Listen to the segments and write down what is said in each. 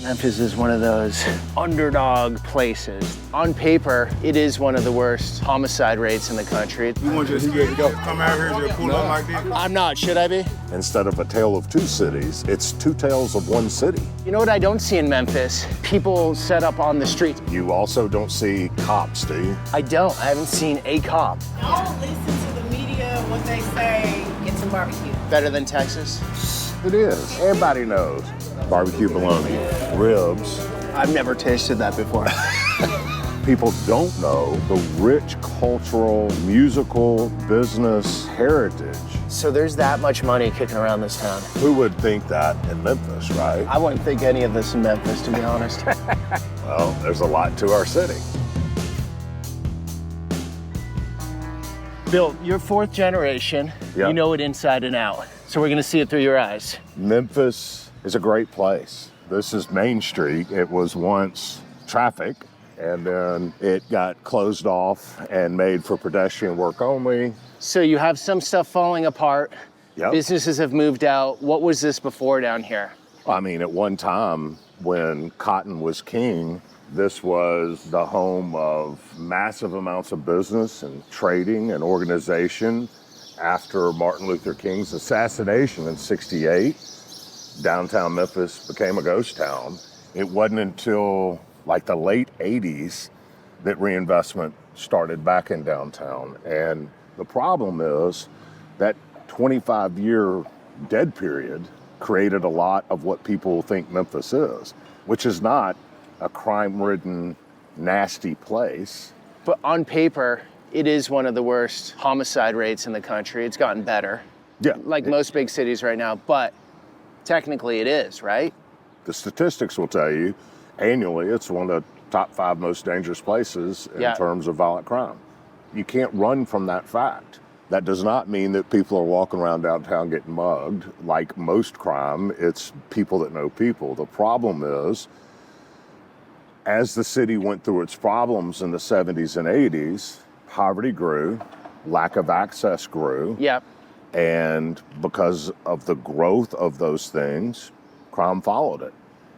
Memphis is one of those underdog places. On paper, it is one of the worst homicide rates in the country. You want just to go come out here and just pull up like this? I'm not, should I be? Instead of a tale of two cities, it's two tales of one city. You know what I don't see in Memphis? People set up on the streets. You also don't see cops, do you? I don't. I haven't seen a cop. Don't listen to the media, what they say. Get some barbecue. Better than Texas? It is. Everybody knows. Barbecue bologna, ribs. I've never tasted that before. People don't know the rich cultural, musical, business heritage. So there's that much money kicking around this town. Who would think that in Memphis, right? I wouldn't think any of this in Memphis, to be honest. Well, there's a lot to our city. Bill, you're fourth generation. Yeah. You know it inside and out. So we're gonna see it through your eyes. Memphis is a great place. This is Main Street. It was once traffic, and then it got closed off and made for pedestrian work only. So you have some stuff falling apart. Yep. Businesses have moved out. What was this before down here? I mean, at one time when cotton was king, this was the home of massive amounts of business and trading and organization. After Martin Luther King's assassination in '68, downtown Memphis became a ghost town. It wasn't until like the late 80s that reinvestment started back in downtown. And the problem is that 25-year dead period created a lot of what people think Memphis is, which is not a crime-ridden, nasty place. But on paper, it is one of the worst homicide rates in the country. It's gotten better. Yeah. Like most big cities right now, but technically it is, right? The statistics will tell you, annually, it's one of the top 5 most dangerous places in terms of violent crime. You can't run from that fact. That does not mean that people are walking around downtown getting mugged. Like most crime, it's people that know people. The problem is, as the city went through its problems in the 70s and 80s, poverty grew, lack of access grew. Yep. And because of the growth of those things, crime followed it.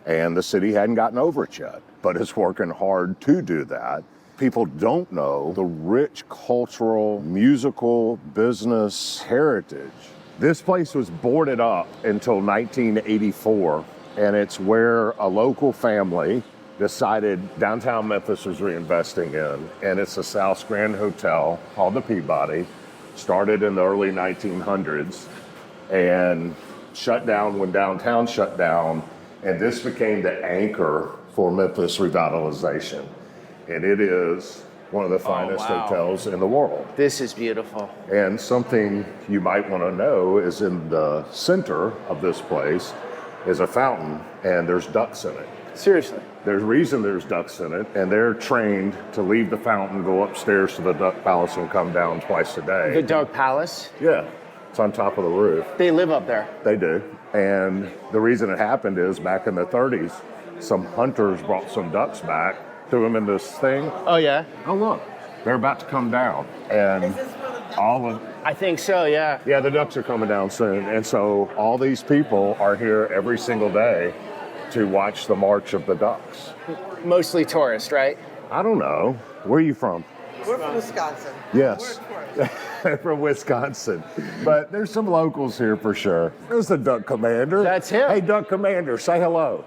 And the city hadn't gotten over it yet, but it's working hard to do that. People don't know the rich cultural, musical, business heritage. This place was boarded up until 1984, and it's where a local family decided downtown Memphis was reinvesting in, and it's a South Grand Hotel called the Peabody. Started in the early 1900s and shut down when downtown shut down, and this became the anchor for Memphis revitalization. And it is one of the finest hotels in the world. This is beautiful. And something you might want to know is in the center of this place is a fountain, and there's ducks in it. Seriously. There's reason there's ducks in it, and they're trained to leave the fountain, go upstairs to the duck palace, and come down twice a day. The Duck Palace? Yeah, it's on top of the roof. They live up there. They do. And the reason it happened is back in the 30s, some hunters brought some ducks back, threw them in this thing. Oh, yeah? Oh, look, they're about to come down. And all of... I think so, yeah. Yeah, the ducks are coming down soon. And so all these people are here every single day to watch the march of the ducks. Mostly tourist, right? I don't know. Where are you from? We're from Wisconsin. Yes. From Wisconsin. But there's some locals here for sure. There's the Duck Commander. That's him. Hey, Duck Commander, say hello.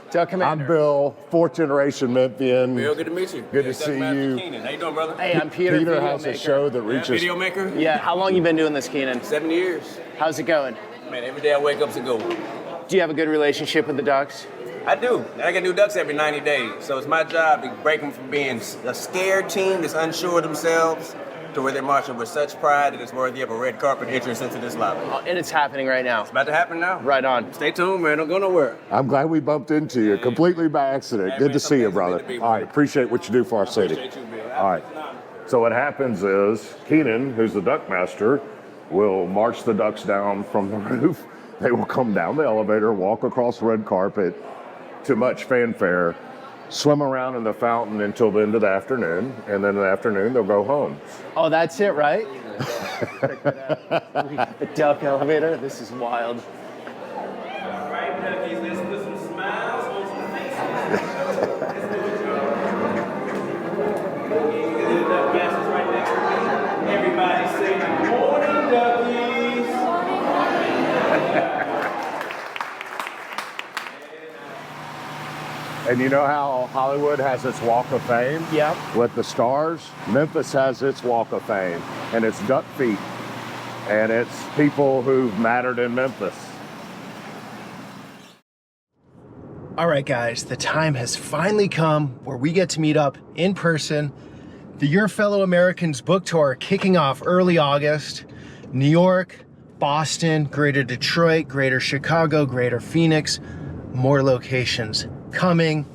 Duck Commander. I'm Bill, 4th generation Memphian. Bill, good to meet you. Good to see you. Keenan. How you doing, brother? Hey, I'm Peter. Peter video has a maker. show that reaches... Video maker? Yeah, how long you been doing this, Keenan? 7 years. How's it going? Man, every day I wake up to go. Do you have a good relationship with the ducks? I do. I get new ducks every 90 days. So it's my job to break them from being a scared team that's unsure of themselves to where they're marching with such pride that it's worthy of a red carpet entrance into this lobby. Oh, and it's happening right now. It's about to happen now. Right on. Stay tuned, man. Don't go nowhere. I'm glad we bumped into you completely by accident. Man, Good man, to see you, something brother. good to be, All right, appreciate what you do for our city. Appreciate you, Bill. All right. So what happens is Keenan, who's the duck master, will march the ducks down from the roof. They will come down the elevator, walk across the red carpet, to much fanfare, swim around in the fountain until the end of the afternoon, and then in the afternoon they'll go home. Oh, that's it, right? Check that out. The duck elevator. This is wild. All right, Duckies, let's put some smiles on some faces. And you know how Hollywood has its Walk of Fame? Yep. With the stars? Memphis has its Walk of Fame, and it's duck feet. And it's people who've mattered in Memphis. All right, guys, the time has finally come where we get to meet up in person. The Your Fellow Americans book tour kicking off early August. New York, Boston, Greater Detroit, Greater Chicago, Greater Phoenix, more locations coming.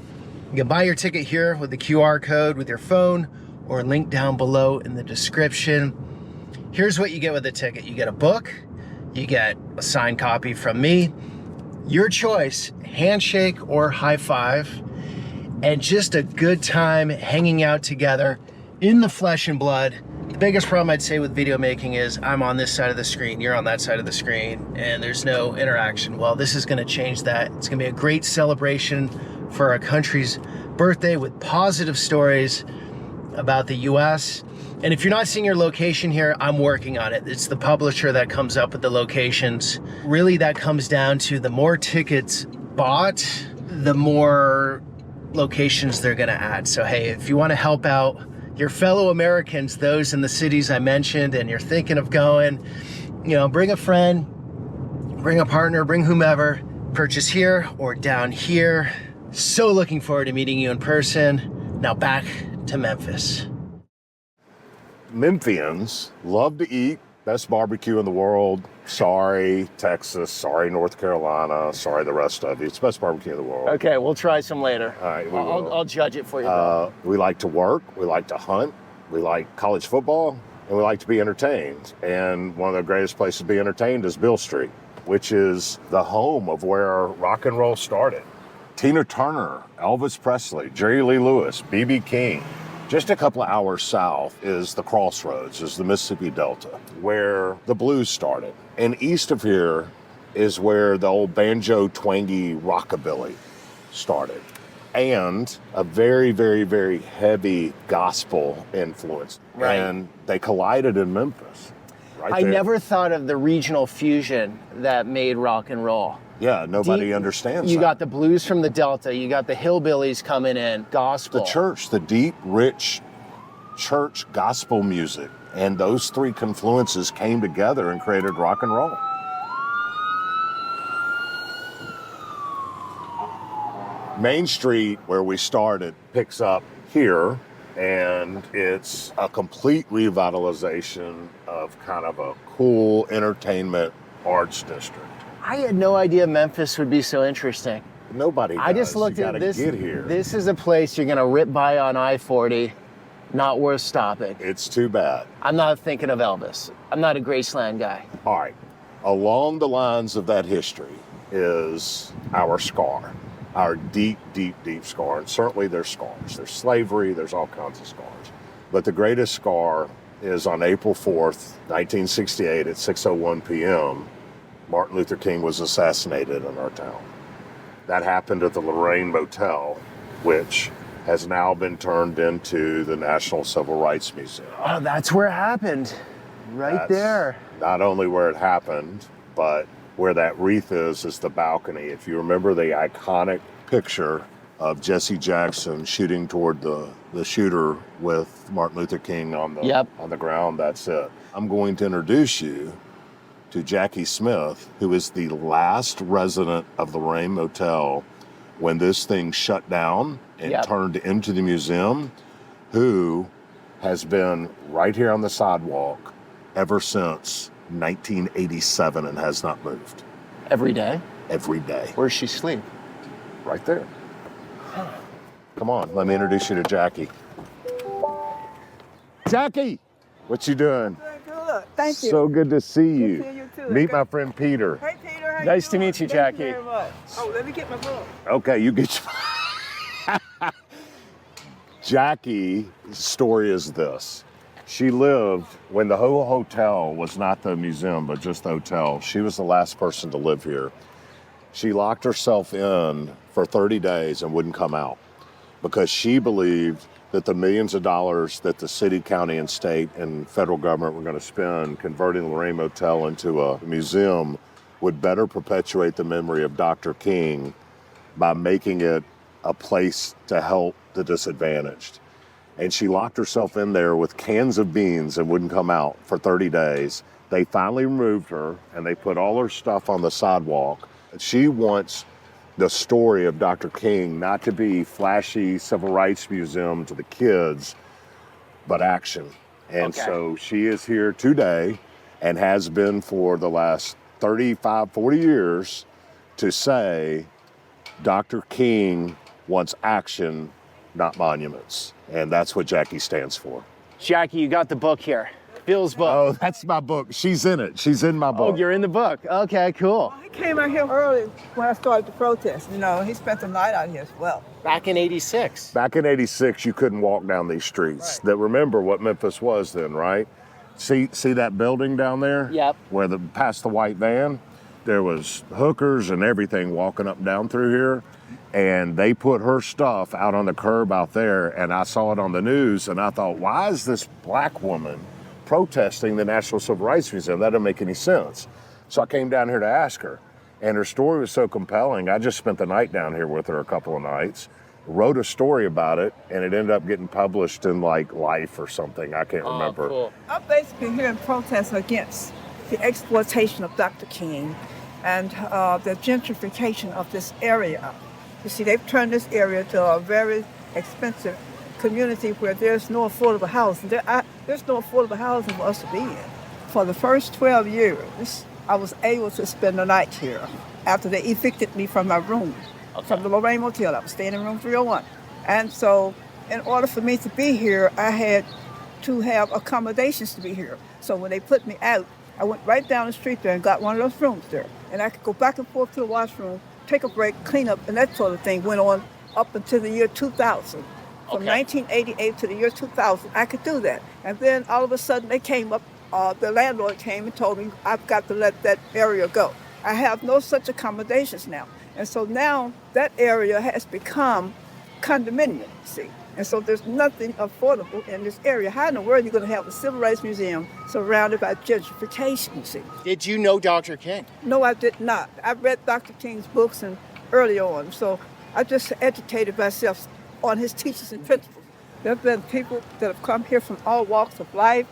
You can buy your ticket here with the QR code with your phone or link down below in the description. Here's what you get with the ticket. You get a book, you get a signed copy from me, your choice, handshake or high five, and just a good time hanging out together in the flesh and blood. The biggest problem I'd say with video making is I'm on this side of the screen, you're on that side of the screen, and there's no interaction. Well, this is gonna change that. It's gonna be a great celebration for our country's birthday with positive stories about the US. And if you're not seeing your location here, I'm working on it. It's the publisher that comes up with the locations. Really, that comes down to the more tickets bought, the more locations they're gonna add. So hey, if you wanna help out your fellow Americans, those in the cities I mentioned, and you're thinking of going, you know, bring a friend, bring a partner, bring whomever, purchase here or down here. So looking forward to meeting you in person. Now back to Memphis. Memphians love to eat. Best barbecue in the world. Sorry, Texas. Sorry, North Carolina. Sorry, the rest of you. It's the best barbecue in the world. Okay, we'll try some later. All right, we will. I'll judge it for you. We like to work. We like to hunt. We like college football. And we like to be entertained. And one of the greatest places to be entertained is Beale Street, which is the home of where rock and roll started. Tina Turner, Elvis Presley, Jerry Lee Lewis, B.B. King. Just a couple of hours south is the Crossroads, is the Mississippi Delta, where the blues started. And east of here is where the old banjo twangy rockabilly started. And a very, very, very heavy gospel influence. Right. And they collided in Memphis. Right I there. never thought of the regional fusion that made rock and roll. Yeah, nobody understands You that. got the blues from the Delta, you got the hillbillies coming in, gospel. The church, the deep, rich church gospel music. And those three confluences came together and created rock and roll. Main Street, where we started, picks up here, and it's a complete revitalization of kind of a cool entertainment arts district. I had no idea Memphis would be so interesting. Nobody does. I just looked You at gotta this. Get here. This is a place you're gonna rip by on I-40, not worth stopping. It's too bad. I'm not thinking of Elvis. I'm not a Graceland guy. All right. Along the lines of that history is our scar, our deep, deep, deep scar. And certainly there's scars. There's slavery, there's all kinds of scars. But the greatest scar is on April 4th, 1968 at 6:01 p.m., Martin Luther King was assassinated in our town. That happened at the Lorraine Motel, which has now been turned into the National Civil Rights Museum. Oh, that's where it happened. Right That's there. Not only where it happened, but where that wreath is the balcony. If you remember the iconic picture of Jesse Jackson shooting toward the shooter with Martin Luther King on the ground, that's it. I'm going to introduce you to Jackie Smith, who is the last resident of the Lorraine Motel when this thing shut down and turned into the museum, who has been right here on the sidewalk ever since 1987 and has not moved. Every day? Every day. Where's she sleep? Right there. Come on, let me introduce you to Jackie. Jackie, what you doing? Good. Thank you. So good to see you. to see you too. Meet my friend Peter. Hey, Peter. How Nice you to doing? meet you, Thank Jackie. You very much. Oh, let me get my book. Okay, you get your... Jackie's story is this. She lived, when the whole hotel was not the museum, but just the hotel, she was the last person to live here. She locked herself in for 30 days and wouldn't come out because she believed that the millions of dollars that the city, county, and state and federal government were going to spend converting the Lorraine Motel into a museum would better perpetuate the memory of Dr. King by making it a place to help the disadvantaged. And she locked herself in there with cans of beans and wouldn't come out for 30 days. They finally removed her and they put all her stuff on the sidewalk. She wants the story of Dr. King not to be flashy civil rights museum to the kids, but action. And so she is here today and has been for the last 35, 40 years to say Dr. King wants action, not monuments. And that's what Jackie stands for. Jackie, you got the book here. Bill's book. Oh, that's my book. She's in it. She's in my book. Oh, you're in the book. Okay, cool. He came out here early when I started the protest. You know, he spent the night out here as well. Back in 86. Back in 86, you couldn't walk down these streets. That remember what Memphis was then, right? See that building down there? Yep. Where past the white van, there was hookers and everything walking up and down through here. And they put her stuff out on the curb out there, and I saw it on the news, and I thought, why is this black woman protesting the National Civil Rights Museum? That doesn't make any sense. So I came down here to ask her, and her story was so compelling. I just spent the night down here with her a couple of nights, wrote a story about it, and it ended up getting published in like Life or something. I can't remember. Cool. I'm basically here in protest against the exploitation of Dr. King and the gentrification of this area. You see, they've turned this area to a very expensive community where there's no affordable housing. There's no affordable housing for us to be in. For the first 12 years, I was able to spend the night here after they evicted me from my room, from the Lorraine Motel. I was staying in room 301. And so in order for me to be here, I had to have accommodations to be here. So when they put me out, I went right down the street there and got one of those rooms there. And I could go back and forth to the washroom, take a break, clean up, and that sort of thing went on up until the year 2000. From 1988 to the year 2000, I could do that. And then all of a sudden they came up, the landlord came and told me I've got to let that area go. I have no such accommodations now. And so now that area has become condominium, see. And so there's nothing affordable in this area. How in the world are you going to have a civil rights museum surrounded by gentrification, you see? Did you know Dr. King? No, I did not. I read Dr. King's books and early on, so I just educated myself on his teachings and principles. There have been people that have come here from all walks of life,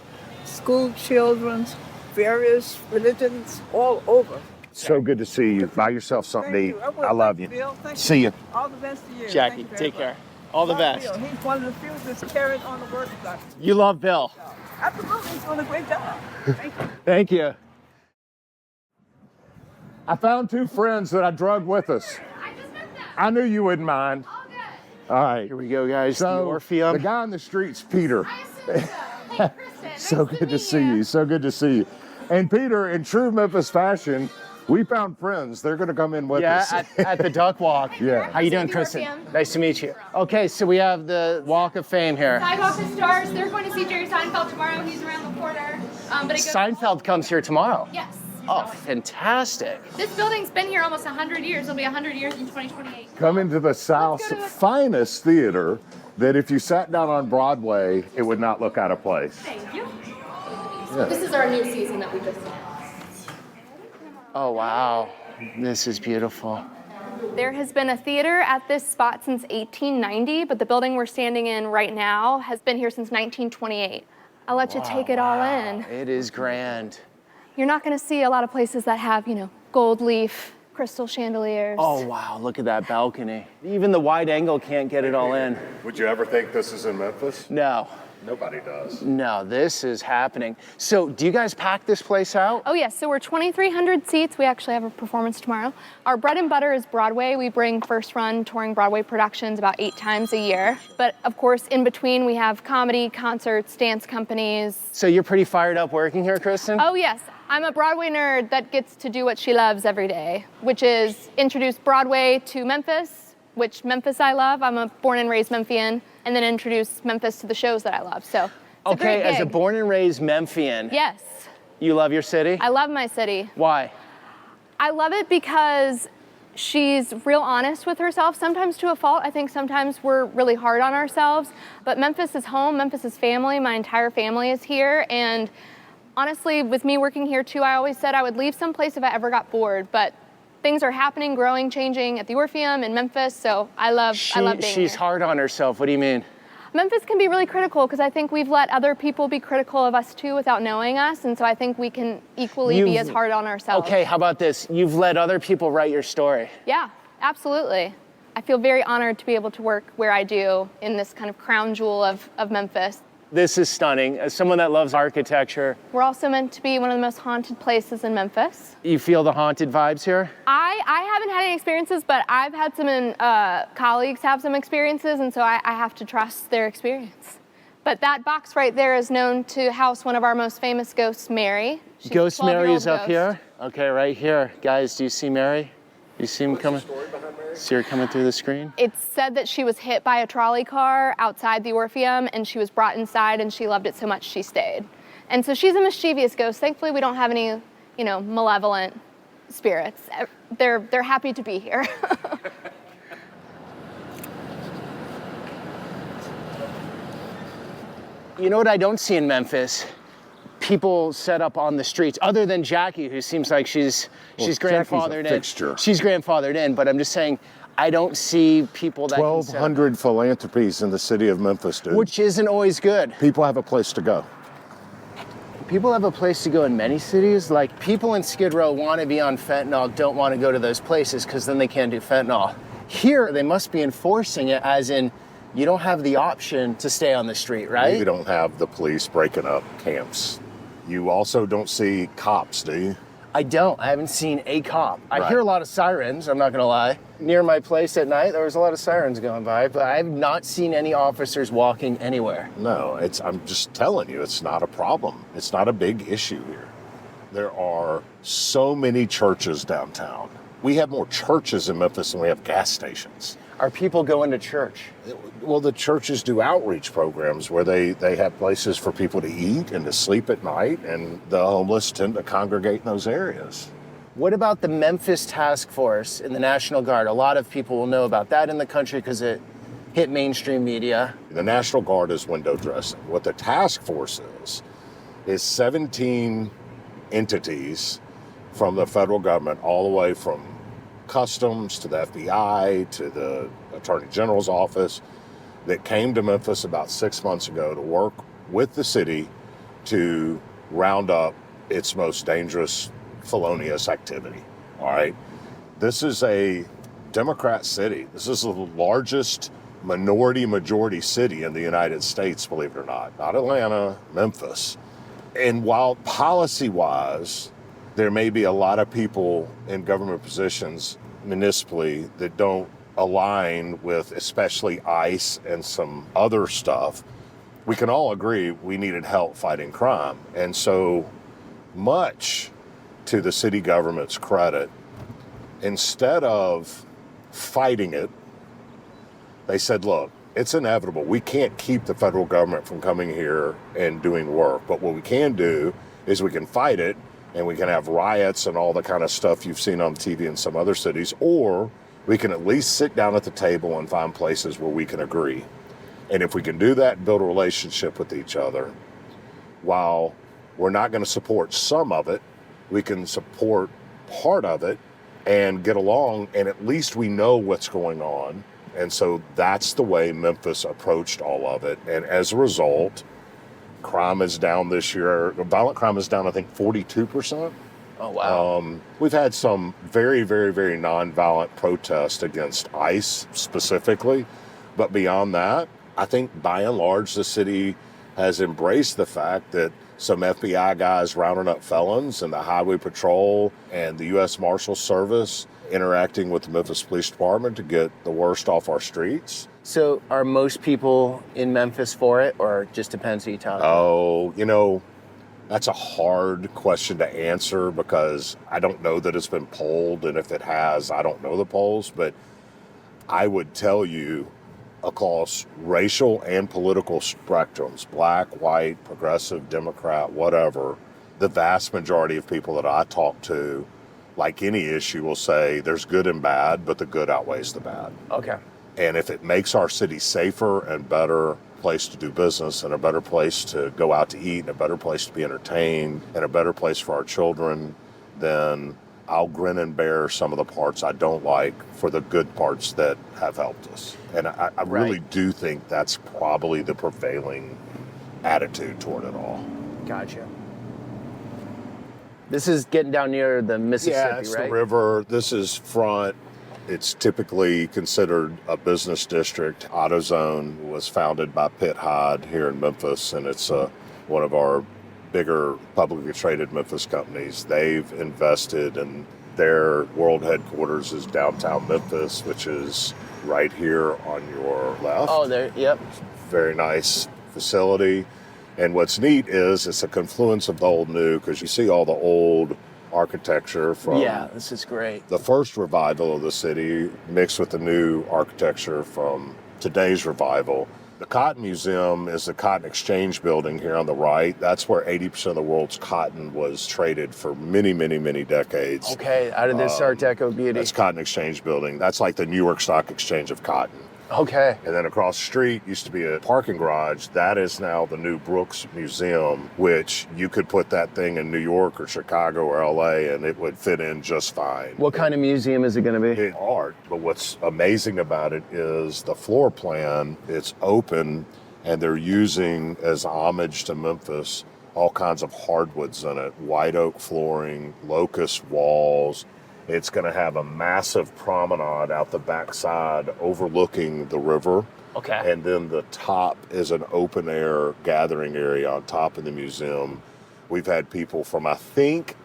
school children, various religions, all over. So good to see you. Buy yourself something to eat. I love you. Bill. Thank See you. All the best to you. Jackie, Thank you very take much. care. All the best. Bill. He's one of the few that's carried on the work of Dr. You love Bill. Absolutely, he's doing a great job. Thank you. Thank you. I found two friends that I drug with us. I knew you wouldn't mind. All right. Here we go, guys. The So Orpheum. the guy on the street's Peter. Hey, Kristen. So good to see you. So good to see you. And Peter, in true Memphis fashion, we found friends. They're going to come in with us. at the Duck Walk. Yeah. How you doing, Kristen? Nice to meet you. Okay, so we have the Walk of Fame here. Sidewalk of Stars. They're going to see Jerry Seinfeld tomorrow. He's around the corner. But it goes Seinfeld comes here tomorrow. Yes. Oh, fantastic. This building's been here almost 100 years. It'll be 100 years in 2028. Come into the South's go to the- finest theater that if you sat down on Broadway, it would not look out of place. Thank you. Yeah. This is our new season that we just had. Oh, wow. This is beautiful. There has been a theater at this spot since 1890, but the building we're standing in right now has been here since 1928. I'll let you take it all in. It is grand. You're not going to see a lot of places that have, gold leaf, crystal chandeliers. Oh, wow, look at that balcony. Even the wide angle can't get it all in. Would you ever think this is in Memphis? No, Nobody does. no, this is happening. So, do you guys pack this place out? Oh yes, so we're 2,300 seats. We actually have a performance tomorrow. Our bread and butter is Broadway. We bring first run touring Broadway productions about 8 times a year. But of course, in between we have comedy, concerts, dance companies. So you're pretty fired up working here, Kristen? Oh yes, I'm a Broadway nerd that gets to do what she loves every day, which is introduce Broadway to Memphis, which Memphis I love. I'm a born and raised Memphian, and then introduce Memphis to the shows that I love. So it's a Okay, great as a gig. born and raised Memphian, Yes, you love your city? I love my city. Why? I love it because she's real honest with herself, sometimes to a fault. I think sometimes we're really hard on ourselves, but Memphis is home, Memphis is family, my entire family is here, and honestly, with me working here too, I always said I would leave someplace if I ever got bored, but things are happening, growing, changing at the Orpheum in Memphis. So I love being She's here. hard on herself. What do you mean? Memphis can be really critical because I think we've let other people be critical of us too without knowing us. And so I think we can equally be as hard on ourselves. Okay, how about this? You've let other people write your story. Yeah, absolutely. I feel very honored to be able to work where I do in this kind of crown jewel of Memphis. This is stunning. As someone that loves architecture, We're also meant to be one of the most haunted places in Memphis. you feel the haunted vibes here? I haven't had any experiences, but I've had some colleagues have some experiences, and so I have to trust their experience. But that box right there is known to house one of our most famous ghosts, Mary. She's Ghost a 12-year-old Mary is up ghost. here? Okay, right here. Guys, do you see Mary? You see him coming? See her coming through the screen? It's said that she was hit by a trolley car outside the Orpheum, and she was brought inside, and she loved it so much she stayed. And so she's a mischievous ghost. Thankfully, we don't have any, malevolent spirits. They're happy to be here. You know what I don't see in Memphis? People set up on the streets, other than Jackie, who seems like she's grandfathered in. Fixture. She's grandfathered in, but I'm just saying, I don't see people that can set up- 1,200 philanthropies in the city of Memphis, dude. which isn't always good. People have a place to go. People have a place to go in many cities. Like, people in Skid Row want to be on fentanyl, don't want to go to those places because then they can't do fentanyl. Here, they must be enforcing it as in, you don't have the option to stay on the street, right? You don't have the police breaking up camps. You also don't see cops, do you? I don't. I haven't seen a cop. I Right. hear a lot of sirens, I'm not gonna lie. Near my place at night, there was a lot of sirens going by, but I have not seen any officers walking anywhere. No, I'm just telling you, it's not a problem. It's not a big issue here. There are so many churches downtown. We have more churches in Memphis than we have gas stations. Are people going to church? Well, the churches do outreach programs where they have places for people to eat and to sleep at night, and the homeless tend to congregate in those areas. What about the Memphis Task Force in the National Guard? A lot of people will know about that in the country because it hit mainstream media. The National Guard is window dressing. What the task force is 17 entities from the federal government, all the way from Customs to the FBI to the Attorney General's office, that came to Memphis about 6 months ago to work with the city to round up its most dangerous felonious activity. All right. This is a Democrat city. This is the largest majority city in the United States, believe it or not. Not Atlanta, Memphis. And while policy-wise, there may be a lot of people in government positions municipally that don't align with especially ICE and some other stuff, we can all agree we needed help fighting crime. And so, much to the city government's credit, instead of fighting it, they said, look, it's inevitable. We can't keep the federal government from coming here and doing work. But what we can do is we can fight it, and we can have riots and all the kind of stuff you've seen on TV in some other cities, or we can at least sit down at the table and find places where we can agree. And if we can do that and build a relationship with each other, while we're not going to support some of it, we can support part of it and get along, and at least we know what's going on. And so that's the way Memphis approached all of it. And as a result, crime is down this year. Violent crime is down, I think, 42%. Oh, wow. We've had some very, very, very nonviolent protests against ICE specifically. But beyond that, I think by and large, the city has embraced the fact that some FBI guys rounding up felons and the Highway Patrol and the U.S. Marshal Service interacting with the Memphis Police Department to get the worst off our streets. So are most people in Memphis for it, or it just depends who you talk to? Oh, that's a hard question to answer because I don't know that it's been polled, and if it has, I don't know the polls, but I would tell you across racial and political spectrums, black, white, progressive, Democrat, whatever, the vast majority of people that I talk to, like any issue, will say there's good and bad, but the good outweighs the bad. Okay. And if it makes our city safer and better place to do business and a better place to go out to eat and a better place to be entertained and a better place for our children, then I'll grin and bear some of the parts I don't like for the good parts that have helped us. And I really do think that's probably the prevailing attitude toward it all. Gotcha. This is getting down near the Mississippi, Yeah, it's right? the river. This is front. It's typically considered a business district. AutoZone was founded by Pitt Hyde here in Memphis, and it's one of our bigger publicly traded Memphis companies. They've invested, and their world headquarters is downtown Memphis, which is right here on your left. Oh, there, yep. Very nice facility. And what's neat is it's a confluence of the old and new, because you see all the old architecture from this is great. the first revival of the city mixed with the new architecture from today's revival. The Cotton Museum is the Cotton Exchange building here on the right. That's where 80% of the world's cotton was traded for many, many, many decades. Okay, out of this Art Deco beauty. That's Cotton Exchange building. That's like the New York Stock Exchange of cotton. Okay. And then across the street used to be a parking garage. That is now the new Brooks Museum, which you could put that thing in New York or Chicago or LA and it would fit in just fine. What kind of museum is it going to be? It's art, but what's amazing about it is the floor plan. It's open, and they're using, as homage to Memphis, all kinds of hardwoods in it, white oak flooring, locust walls. It's going to have a massive promenade out the backside overlooking the river. Okay. And then the top is an open air gathering area on top of the museum. We've had people from, I think,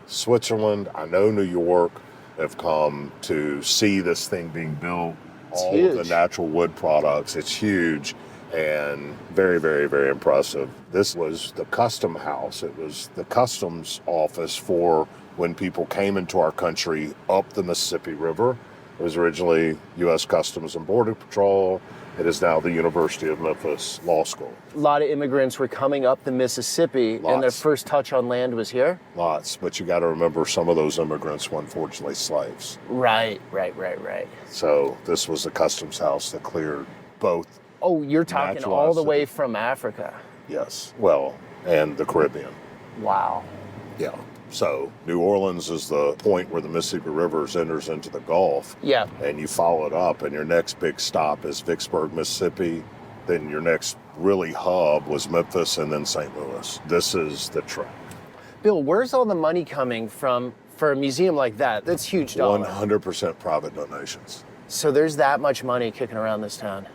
Switzerland, I know New York, have come to see this thing being built. It's all huge. of the natural wood products. It's huge and very, very, very impressive. This was the custom house. It was the customs office for when people came into our country up the Mississippi River. It was originally U.S. Customs and Border Patrol. It is now the University of Memphis Law School. A lot of immigrants were coming up the Mississippi, and their Lots. first touch on land was here? Lots, but you got to remember some of those immigrants were unfortunately slaves. Right. So this was the customs house that cleared both. Oh, you're talking Naturalized all the way city. from Africa. Yes, well, and the Caribbean. Wow. Yeah. So New Orleans is the point where the Mississippi River enters into the Gulf. Yeah. And you follow it up, and your next big stop is Vicksburg, Mississippi. Then your next really hub was Memphis and then St. Louis. This is the track. Bill, where's all the money coming from for a museum like that? That's huge dollar. 100% private donations. So there's that much money kicking around this town.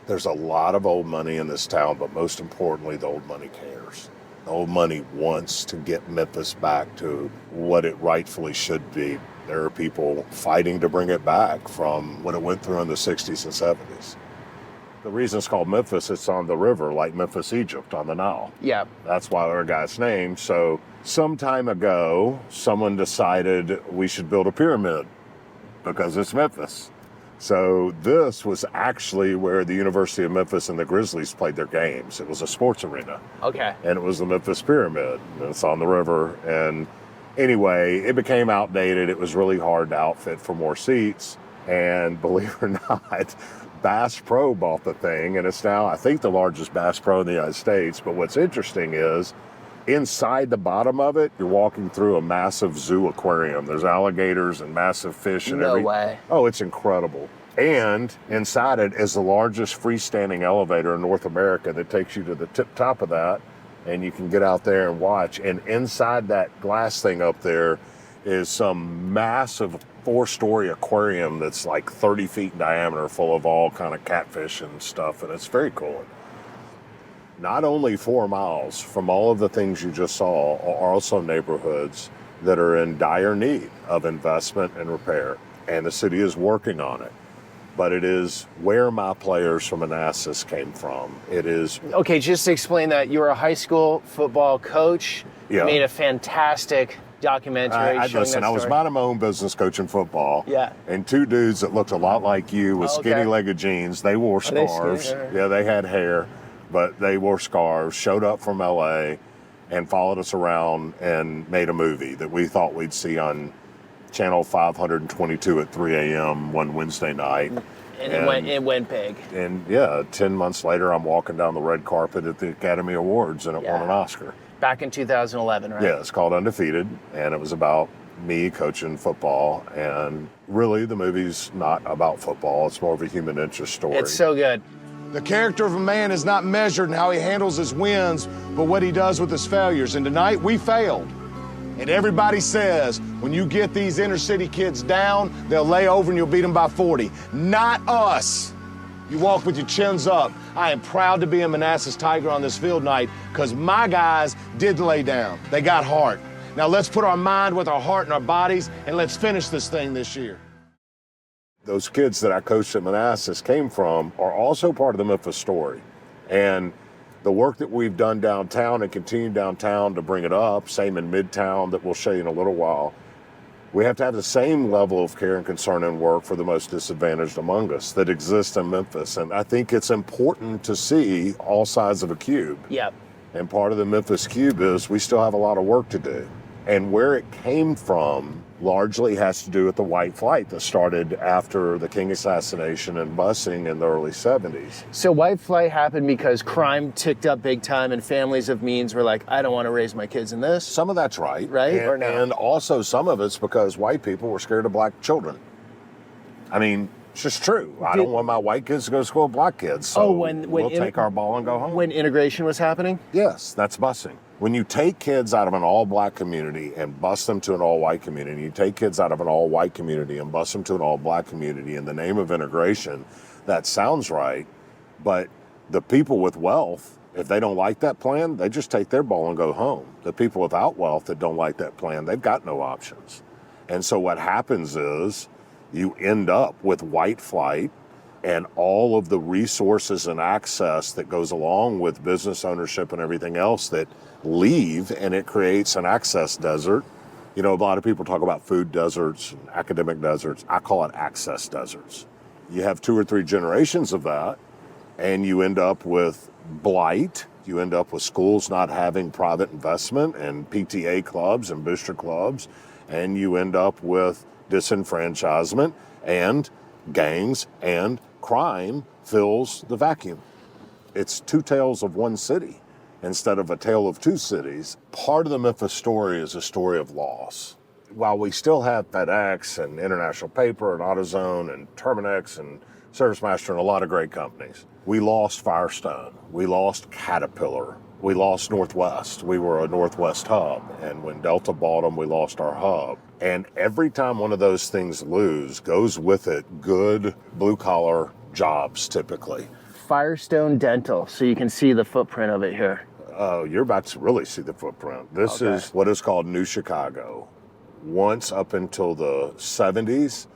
There's a lot of old money in this town, but most importantly, the old money cares. The old money wants to get Memphis back to what it rightfully should be. There are people fighting to bring it back from what it went through in the 60s and 70s. The reason it's called Memphis, it's on the river, like Memphis, Egypt, on the Nile. Yeah. That's why our guy's name. So some time ago, someone decided we should build a pyramid because it's Memphis. So this was actually where the University of Memphis and the Grizzlies played their games. It was a sports arena. Okay. And it was the Memphis Pyramid. And it's on the river. And anyway, it became outdated. It was really hard to outfit for more seats. And believe it or not, Bass Pro bought the thing. And it's now, I think, the largest Bass Pro in the United States. But what's interesting is inside the bottom of it, you're walking through a massive zoo aquarium. There's alligators and massive fish and No way. Oh, it's incredible. And inside it is the largest freestanding elevator in North America that takes you to the tip top of that, and you can get out there and watch. And inside that glass thing up there is some massive 4-story aquarium that's like 30 feet in diameter, full of all kind of catfish and stuff, and it's very cool. Not only 4 miles from all of the things you just saw are also neighborhoods that are in dire need of investment and repair, and the city is working on it. But it is where my players from Manassas came from. It is... Okay, just to explain that, you were a high school football coach. Yeah. You made a fantastic documentary showing listen, that I was story. minding my own business coaching football. Yeah. And 2 dudes that looked a lot like you with Oh, okay. skinny-legged jeans. They wore Are they scarves. skinny? Yeah, they had hair, but they wore scarves, showed up from LA, and followed us around and made a movie that we thought we'd see on Channel 522 at 3 a.m. one Wednesday night. And it went big. And yeah, 10 months later, I'm walking down the red carpet at the Academy Awards, and it won an Oscar. Back in 2011, right? Yeah, it's called Undefeated, and it was about me coaching football, and really the movie's not about football. It's more of a human interest story. It's so good. The character of a man is not measured in how he handles his wins, but what he does with his failures. And tonight, we failed. And everybody says, when you get these inner city kids down, they'll lay over and you'll beat them by 40. Not us. You walk with your chins up. I am proud to be a Manassas Tiger on this field night because my guys did lay down. They got heart. Now let's put our mind with our heart and our bodies, and let's finish this thing this year. Those kids that I coached at Manassas came from are also part of the Memphis story. And the work that we've done downtown and continue downtown to bring it up, same in Midtown that we'll show you in a little while, we have to have the same level of care and concern and work for the most disadvantaged among us that exists in Memphis. And I think it's important to see all sides of a cube. Yep. And part of the Memphis cube is we still have a lot of work to do. And where it came from largely has to do with the white flight that started after the King assassination and busing in the early 70s. So white flight happened because crime ticked up big time and families of means were like, I don't want to raise my kids in this. Some of that's right. Right? And, Or no? and also some of it's because white people were scared of black children. I mean, it's just true. I don't want my white kids to go to school with black kids. So we'll take our ball and go home. When integration was happening? Yes, that's busing. When you take kids out of an all-black community and bus them to an all-white community, you take kids out of an all-white community and bus them to an all-black community in the name of integration, that sounds right, but the people with wealth, if they don't like that plan, they just take their ball and go home. The people without wealth that don't like that plan, they've got no options. And so what happens is you end up with white flight and all of the resources and access that goes along with business ownership and everything else that leave, and it creates an access desert. You know, a lot of people talk about food deserts and academic deserts. I call it access deserts. You have 2 or 3 generations of that, and you end up with blight. You end up with schools not having private investment and PTA clubs and booster clubs, and you end up with disenfranchisement, and gangs and crime fills the vacuum. It's 2 tales of one city instead of a tale of 2 cities. Part of the Memphis story is a story of loss. While we still have FedEx and International Paper and AutoZone and Terminex and ServiceMaster and a lot of great companies, we lost Firestone, we lost Caterpillar, we lost Northwest. We were a Northwest hub, and when Delta bought them, we lost our hub. And every time one of those things lose, goes with it good blue-collar jobs, typically. Firestone Dental, so you can see the footprint of it here. You're about to really see the footprint. This is what is called New Chicago. Once up until the 70s,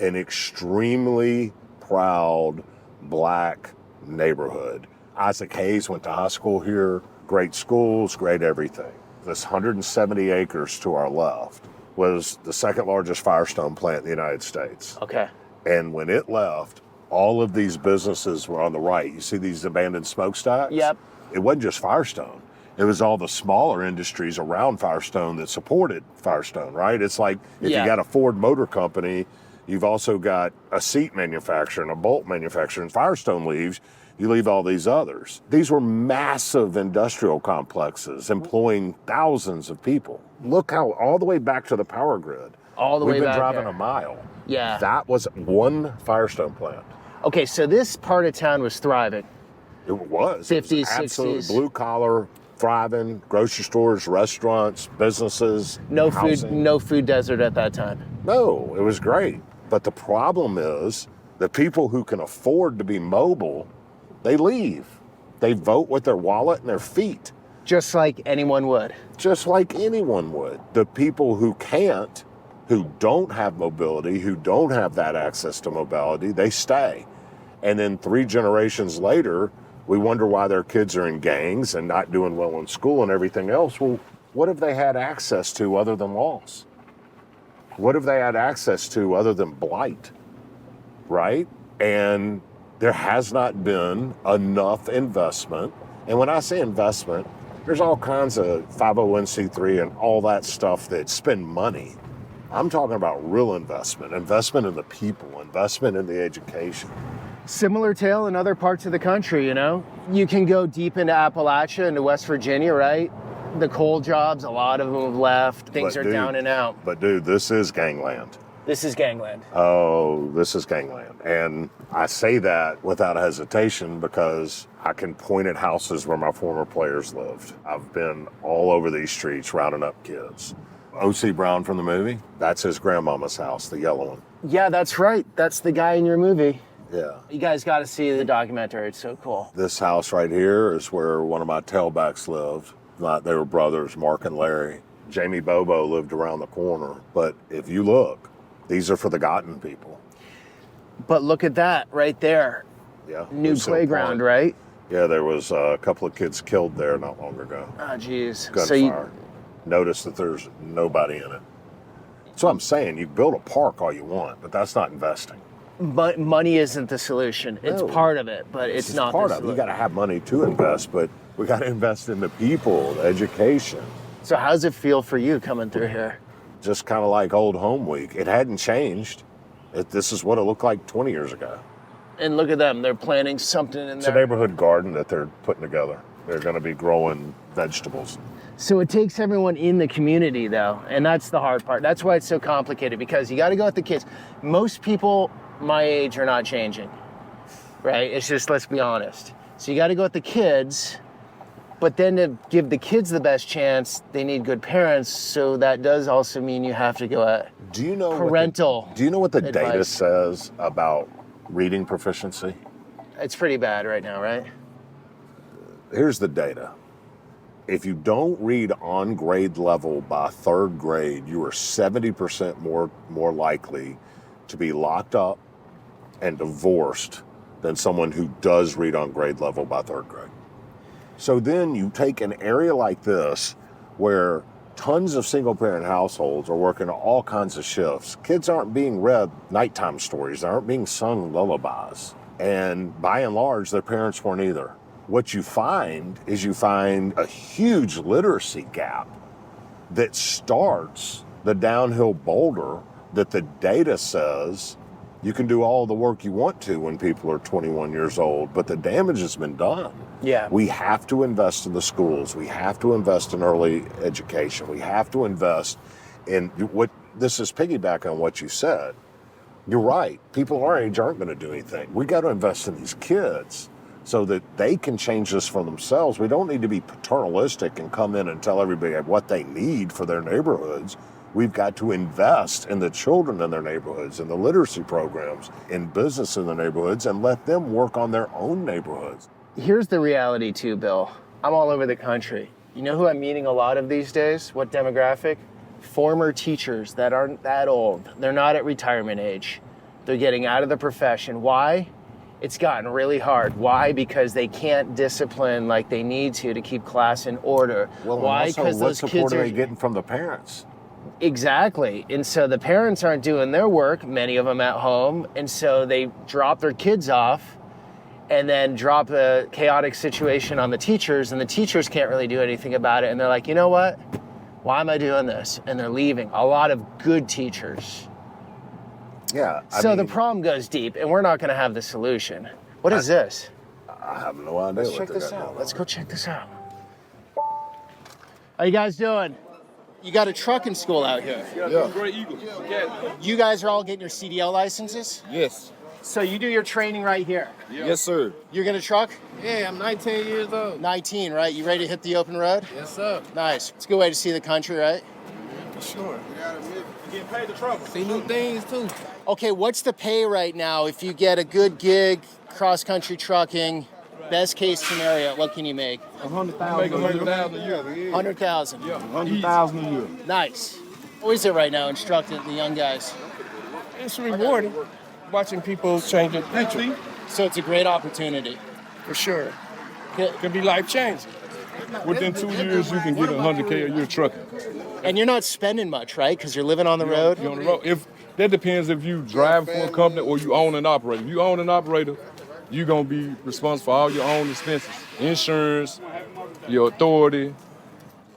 an extremely proud black neighborhood. Isaac Hayes went to high school here, great schools, great everything. This 170 acres to our left was the 2nd largest Firestone plant in the United States. Okay. And when it left, all of these businesses were on the right. You see these abandoned smokestacks? Yep. It wasn't just Firestone. It was all the smaller industries around Firestone that supported Firestone, right? It's like if you got a Ford Motor Company, you've also got a seat manufacturer and a bolt manufacturer, and Firestone leaves, you leave all these others. These were massive industrial complexes employing thousands of people. Look how, all the way back to the power grid. All the way back We've been driving there. a mile. Yeah. That was one Firestone plant. Okay, so this part of town was thriving. It was. 50s, absolute 60s. blue collar, thriving, grocery stores, restaurants, businesses, No housing. food desert at that time. No, it was great. But the problem is the people who can afford to be mobile, they leave. They vote with their wallet and their feet. Just like anyone would. Just like anyone would. The people who can't, who don't have mobility, who don't have that access to mobility, they stay. And then 3 generations later, we wonder why their kids are in gangs and not doing well in school and everything else. Well, what have they had access to other than loss? What have they had access to other than blight, right? And there has not been enough investment. And when I say investment, there's all kinds of 501c3 and all that stuff that spend money. I'm talking about real investment in the people, investment in the education. Similar tale in other parts of the country, you know? You can go deep into Appalachia, into West Virginia, right? The coal jobs, a lot of them have left. Things But are dude- down and out. But dude, this is gangland. This is gangland. Oh, this is gangland. And I say that without hesitation because I can point at houses where my former players lived. I've been all over these streets rounding up kids. O.C. Brown from the movie, that's his grandmama's house, the yellow one. Yeah, that's right. That's the guy in your movie. Yeah. You guys got to see the documentary. It's so cool. This house right here is where one of my tailbacks lived. They were brothers, Mark and Larry. Jamie Bobo lived around the corner. But if you look, these are forgotten people. But look at that right there. Yeah. New Lucille playground, Park. right? Yeah, there was a couple of kids killed there not long ago. Oh, jeez. Gunfire. Notice that there's nobody in it. So I'm saying you build a park all you want, but that's not investing. But money isn't the solution. It's No. part of it, but it's not part the of it. You solution. got to have money to invest, but we got to invest in the people, the education. So how's it feel for you coming through here? Just kind of like old home week. It hadn't changed. This is what it looked like 20 years ago. And look at them. They're planting something in It's a there. neighborhood garden that they're putting together. They're going to be growing vegetables. So it takes everyone in the community, though, and that's the hard part. That's why it's so complicated, because you got to go with the kids. Most people my age are not changing, right? It's just, let's be honest. So you got to go with the kids, but then to give the kids the best chance, they need good parents. So that does also mean you have to go at Do you know parental. Do you know what the data advice. says about reading proficiency? It's pretty bad right now, right? Here's the data. If you don't read on grade level by third grade, you are 70% more likely to be locked up and divorced than someone who does read on grade level by third grade. So then you take an area like this where tons of single parent households are working all kinds of shifts. Kids aren't being read nighttime stories, they aren't being sung lullabies. And by and large, their parents weren't either. What you find is a huge literacy gap that starts the downhill boulder that the data says you can do all the work you want to when people are 21 years old, but the damage has been done. Yeah. We have to invest in the schools. We have to invest in early education. We have to invest in what this is piggybacking on what you said. You're right. People our age aren't going to do anything. We got to invest in these kids so that they can change this for themselves. We don't need to be paternalistic and come in and tell everybody what they need for their neighborhoods. We've got to invest in the children in their neighborhoods, in the literacy programs, in business in the neighborhoods, and let them work on their own neighborhoods. Here's the reality too, Bill. I'm all over the country. You know who I'm meeting a lot of these days? What demographic? Former teachers that aren't that old. They're not at retirement age. They're getting out of the profession. Why? It's gotten really hard. Why? Because they can't discipline like they need to keep class in order. Well, why? also, Because what those support kids are are they getting from the parents? Exactly. And so the parents aren't doing their work, many of them at home, and so they drop their kids off and then drop a chaotic situation on the teachers, and the teachers can't really do anything about it. And they're like, you know what? Why am I doing this? And they're leaving. A lot of good teachers. Yeah. The problem goes deep, and we're not going to have the solution. What is this? I have no idea. Let's what check they this got out. going Let's on. go check this out. How you guys doing? You got a trucking school out here. Yeah. Great Eagle. You guys are all getting your CDL licenses? Yes. So you do your training right here. Yes, sir. You're gonna truck? Yeah, I'm 19 years old. 19, right? You ready to hit the open road? Yes, sir. Nice. It's a good way to see the country, right? For sure. You getting paid to travel. See new things, too. Okay, what's the pay right now if you get a good gig, cross-country trucking, best case scenario, what can you make? 100,000 a year. 100,000. Yeah, 100,000 a year. Nice. What is it right now instructing the young guys? It's rewarding watching people change their future. So it's a great opportunity. For sure. Good. It can be life-changing. Within 2 years, you can get 100K a year trucking. And you're not spending much, right? Because you're living on the road? You're on the road. That depends if you drive for a company or you own an operator. If you own an operator, you're going to be responsible for all your own expenses. Insurance, your authority,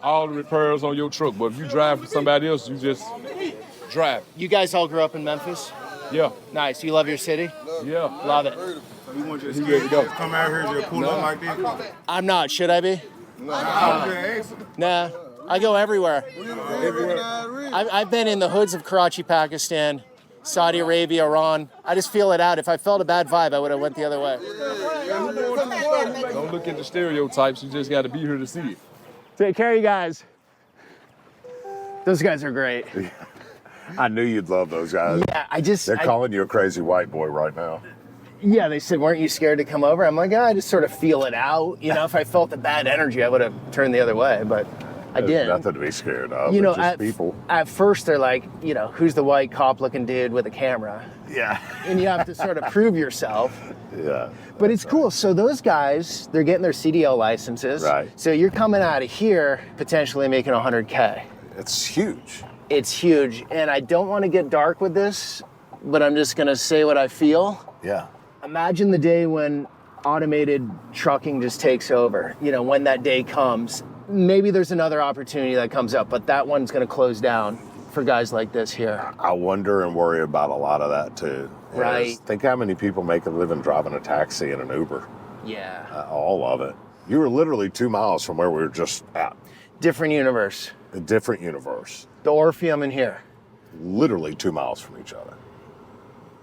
all the repairs on your truck. But if you drive for somebody else, you just drive. You guys all grew up in Memphis? Yeah. Nice. You love your city? Yeah. Love it. We want you to go. Come out here and just pull up like this. I'm not. Should I be? Nah, I go everywhere. I've been in the hoods of Karachi, Pakistan, Saudi Arabia, Iran. I just feel it out. If I felt a bad vibe, I would have went the other way. Don't look at the stereotypes. You just got to be here to see it. Take care, you guys. Those guys are great. I knew you'd love those guys. Yeah, They're calling you a crazy white boy right now. Yeah, they said, weren't you scared to come over? I'm like, I just sort of feel it out. You know, if I felt the bad energy, I would have turned the other way, but I There's didn't. nothing to be scared of. You know, just people. At first they're like, who's the white cop-looking dude with a camera? Yeah. And you have to sort of prove yourself. Yeah. But it's cool. So those guys, they're getting their CDL licenses. Right. So you're coming out of here potentially making 100K. It's huge. It's huge. And I don't want to get dark with this, but I'm just going to say what I feel. Yeah. Imagine the day when automated trucking just takes over. When that day comes, maybe there's another opportunity that comes up, but that one's going to close down for guys like this here. I wonder and worry about a lot of that too. Right. Think how many people make a living driving a taxi and an Uber. Yeah. All of it. You were literally 2 miles from where we were just at. Different universe. A different universe. The Orpheum in here. Literally 2 miles from each other.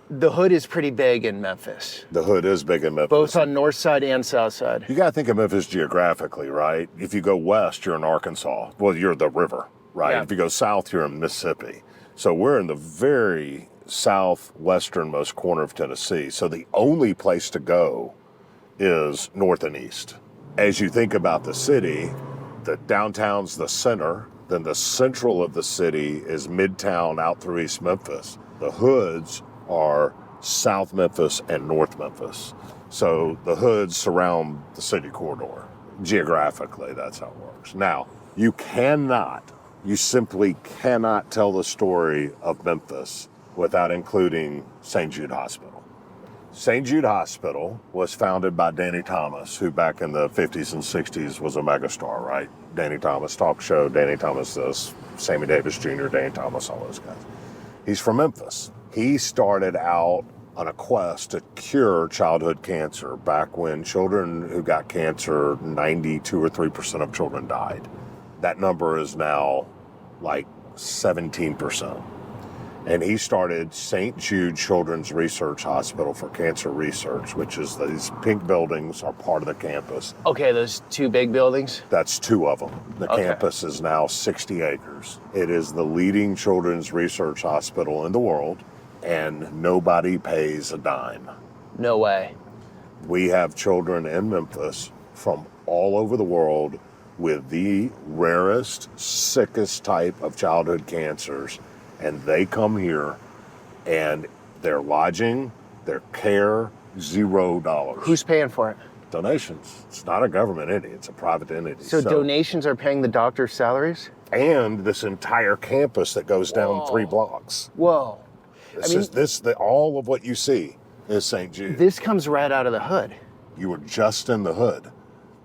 The hood is pretty big in Memphis. The hood is big in Memphis. Both on north side and south side. You got to think of Memphis geographically, right? If you go west, you're in Arkansas. Well, you're the river, right? Yeah. If you go south, you're in Mississippi. So we're in the very southwesternmost corner of Tennessee. So the only place to go is north and east. As you think about the city, the downtown's the center, then the central of the city is Midtown out through East Memphis. The hoods are South Memphis and North Memphis. So the hoods surround the city corridor. Geographically, that's how it works. Now, you simply cannot tell the story of Memphis without including St. Jude Hospital. St. Jude Hospital was founded by Danny Thomas, who back in the 50s and 60s was a megastar, right? Danny Thomas talk show, Danny Thomas this, Sammy Davis Jr., Danny Thomas, all those guys. He's from Memphis. He started out on a quest to cure childhood cancer back when children who got cancer, 92 or 3% of children died. That number is now like 17%. And he started St. Jude Children's Research Hospital for Cancer Research, which is these pink buildings are part of the campus. Okay, those two big buildings? That's 2 of them. The campus is now 60 acres. It is the leading children's research hospital in the world, and nobody pays a dime. No way. We have children in Memphis from all over the world with the rarest, sickest type of childhood cancers, and they come here and their lodging, their care, $0. Who's paying for it? Donations. It's not a government entity, it's a private entity. So donations are paying the doctor's salaries? And this entire campus that goes down 3 blocks. Whoa. All of what you see is St. Jude. This comes right out of the hood. You were just in the hood.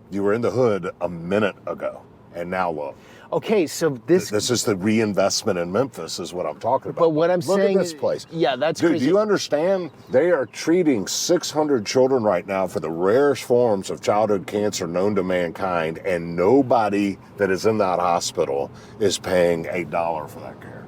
You were in the hood a minute ago, and now look. Okay, so this is the reinvestment in Memphis is what I'm talking about. But what I'm look saying, at this place. Yeah, that's Dude, crazy. do you understand? They are treating 600 children right now for the rarest forms of childhood cancer known to mankind, and nobody that is in that hospital is paying $1 for that care.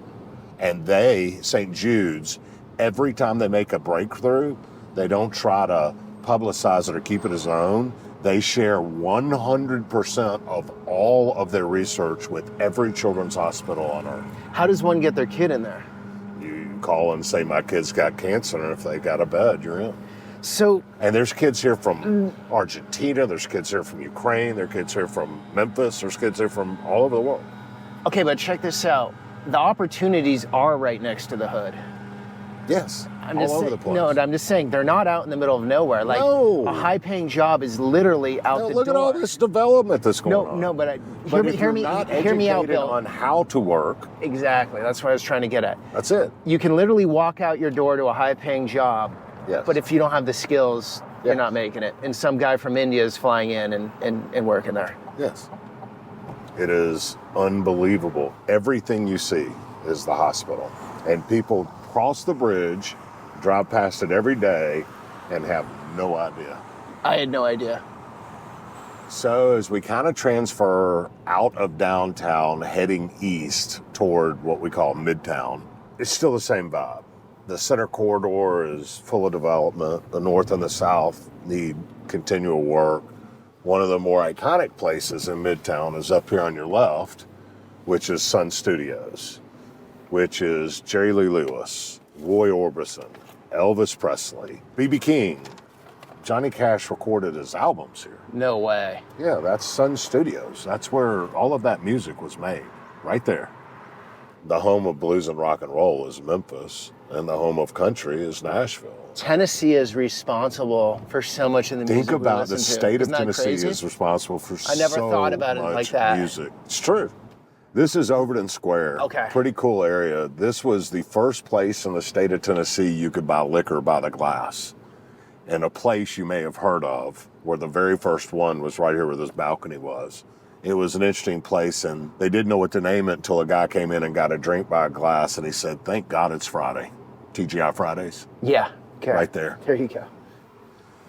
And they, St. Jude's, every time they make a breakthrough, they don't try to publicize it or keep it as their own. They share 100% of all of their research with every children's hospital on earth. How does one get their kid in there? You call and say, my kid's got cancer, and if they got a bed, you're in. So, and there's kids here from Argentina, there's kids here from Ukraine, there's kids here from Memphis, there's kids here from all over the world. Okay, but check this out. The opportunities are right next to the hood. Yes, all over the place. No, I'm just saying they're not out in the middle of nowhere. Like a high-paying job is literally out the door. Look at all this development that's going on. No, but hear me out, Bill. On how to work. Exactly, that's what I was trying to get at. That's it. You can literally walk out your door to a high-paying job, yes. But if you don't have the skills, you're not making it. And some guy from India is flying in and working there. Yes. It is unbelievable. Everything you see is the hospital. And people cross the bridge, drive past it every day, and have no idea. I had no idea. So as we kind of transfer out of downtown, heading east toward what we call Midtown, it's still the same vibe. The center corridor is full of development. The north and the south need continual work. One of the more iconic places in Midtown is up here on your left, which is Sun Studios, which is Jerry Lee Lewis, Roy Orbison, Elvis Presley, B.B. King. Johnny Cash recorded his albums here. No way. Yeah, that's Sun Studios. That's where all of that music was made, right there. The home of blues and rock and roll is Memphis, and the home of country is Nashville. Tennessee is responsible for so much of the music. Think about the state of Isn't that Tennessee crazy? is responsible for I never so thought about it like much that. music. It's true. This is Overton Square. Okay. Pretty cool area. This was the first place in the state of Tennessee you could buy liquor by the glass. And a place you may have heard of, where the very first one was right here where this balcony was. It was an interesting place, and they didn't know what to name it until a guy came in and got a drink by a glass, and he said, "Thank God it's Friday." TGI Fridays. Yeah. Okay. Right there. There you go.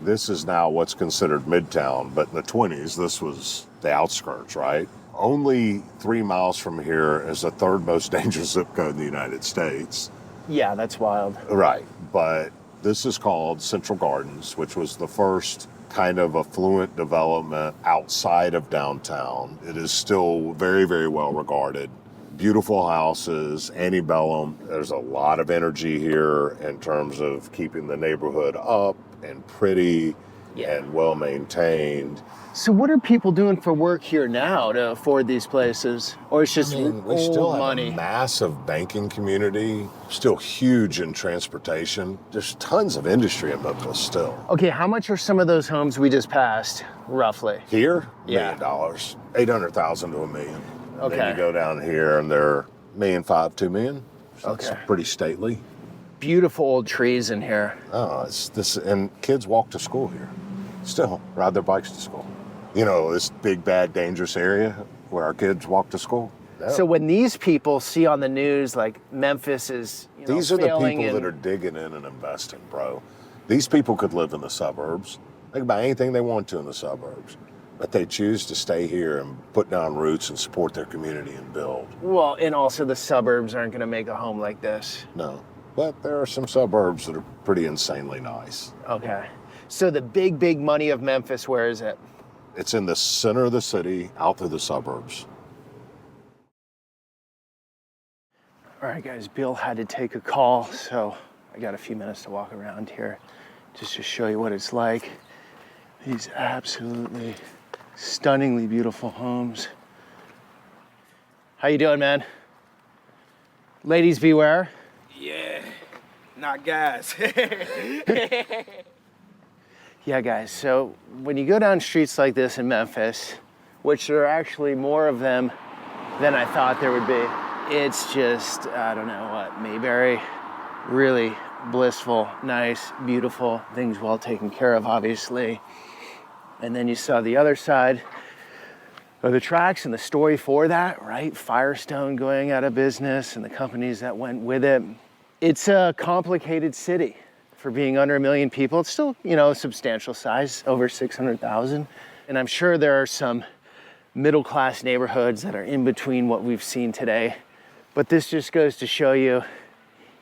This is now what's considered Midtown, but in the 20s, this was the outskirts, right? Only 3 miles from here is the third most dangerous zip code in the United States. Yeah, that's wild. Right, but this is called Central Gardens, which was the first kind of affluent development outside of downtown. It is still very, very well regarded. Beautiful houses, antebellum. There's a lot of energy here in terms of keeping the neighborhood up and pretty and well maintained. So what are people doing for work here now to afford these places? Or it's just We still old have money? a massive banking community, still huge in transportation. There's tons of industry in Memphis still. Okay, how much are some of those homes we just passed, roughly? Here, Yeah. $1 million, 800,000 to $1 million. Okay. Then you go down here and they're $1.5 million, $2 million. So Okay. It's pretty stately. Beautiful old trees in here. Oh, it's this, and kids walk to school here. Still ride their bikes to school. You know, this big, bad, dangerous area where our kids walk to school. Yeah. So when these people see on the news, like Memphis is, These are the failing people and- that are digging in and investing, bro. These people could live in the suburbs. They can buy anything they want to in the suburbs. But they choose to stay here and put down roots and support their community and build. Well, and also the suburbs aren't going to make a home like this. No. But there are some suburbs that are pretty insanely nice. Okay. So the big, big money of Memphis, where is it? It's in the center of the city, out through the suburbs. All right, guys, Bill had to take a call, so I got a few minutes to walk around here just to show you what it's like. These absolutely stunningly beautiful homes. How you doing, man? Ladies beware. Yeah, not guys. Yeah, guys, so when you go down streets like this in Memphis, which there are actually more of them than I thought there would be, it's just, I don't know what, Mayberry, really blissful, nice, beautiful, things well taken care of, obviously. And then you saw the other side of the tracks and the story for that, right? Firestone going out of business and the companies that went with it. It's a complicated city for being under 1 million people. It's still, a substantial size, over 600,000. And I'm sure there are some middle-class neighborhoods that are in between what we've seen today. But this just goes to show you,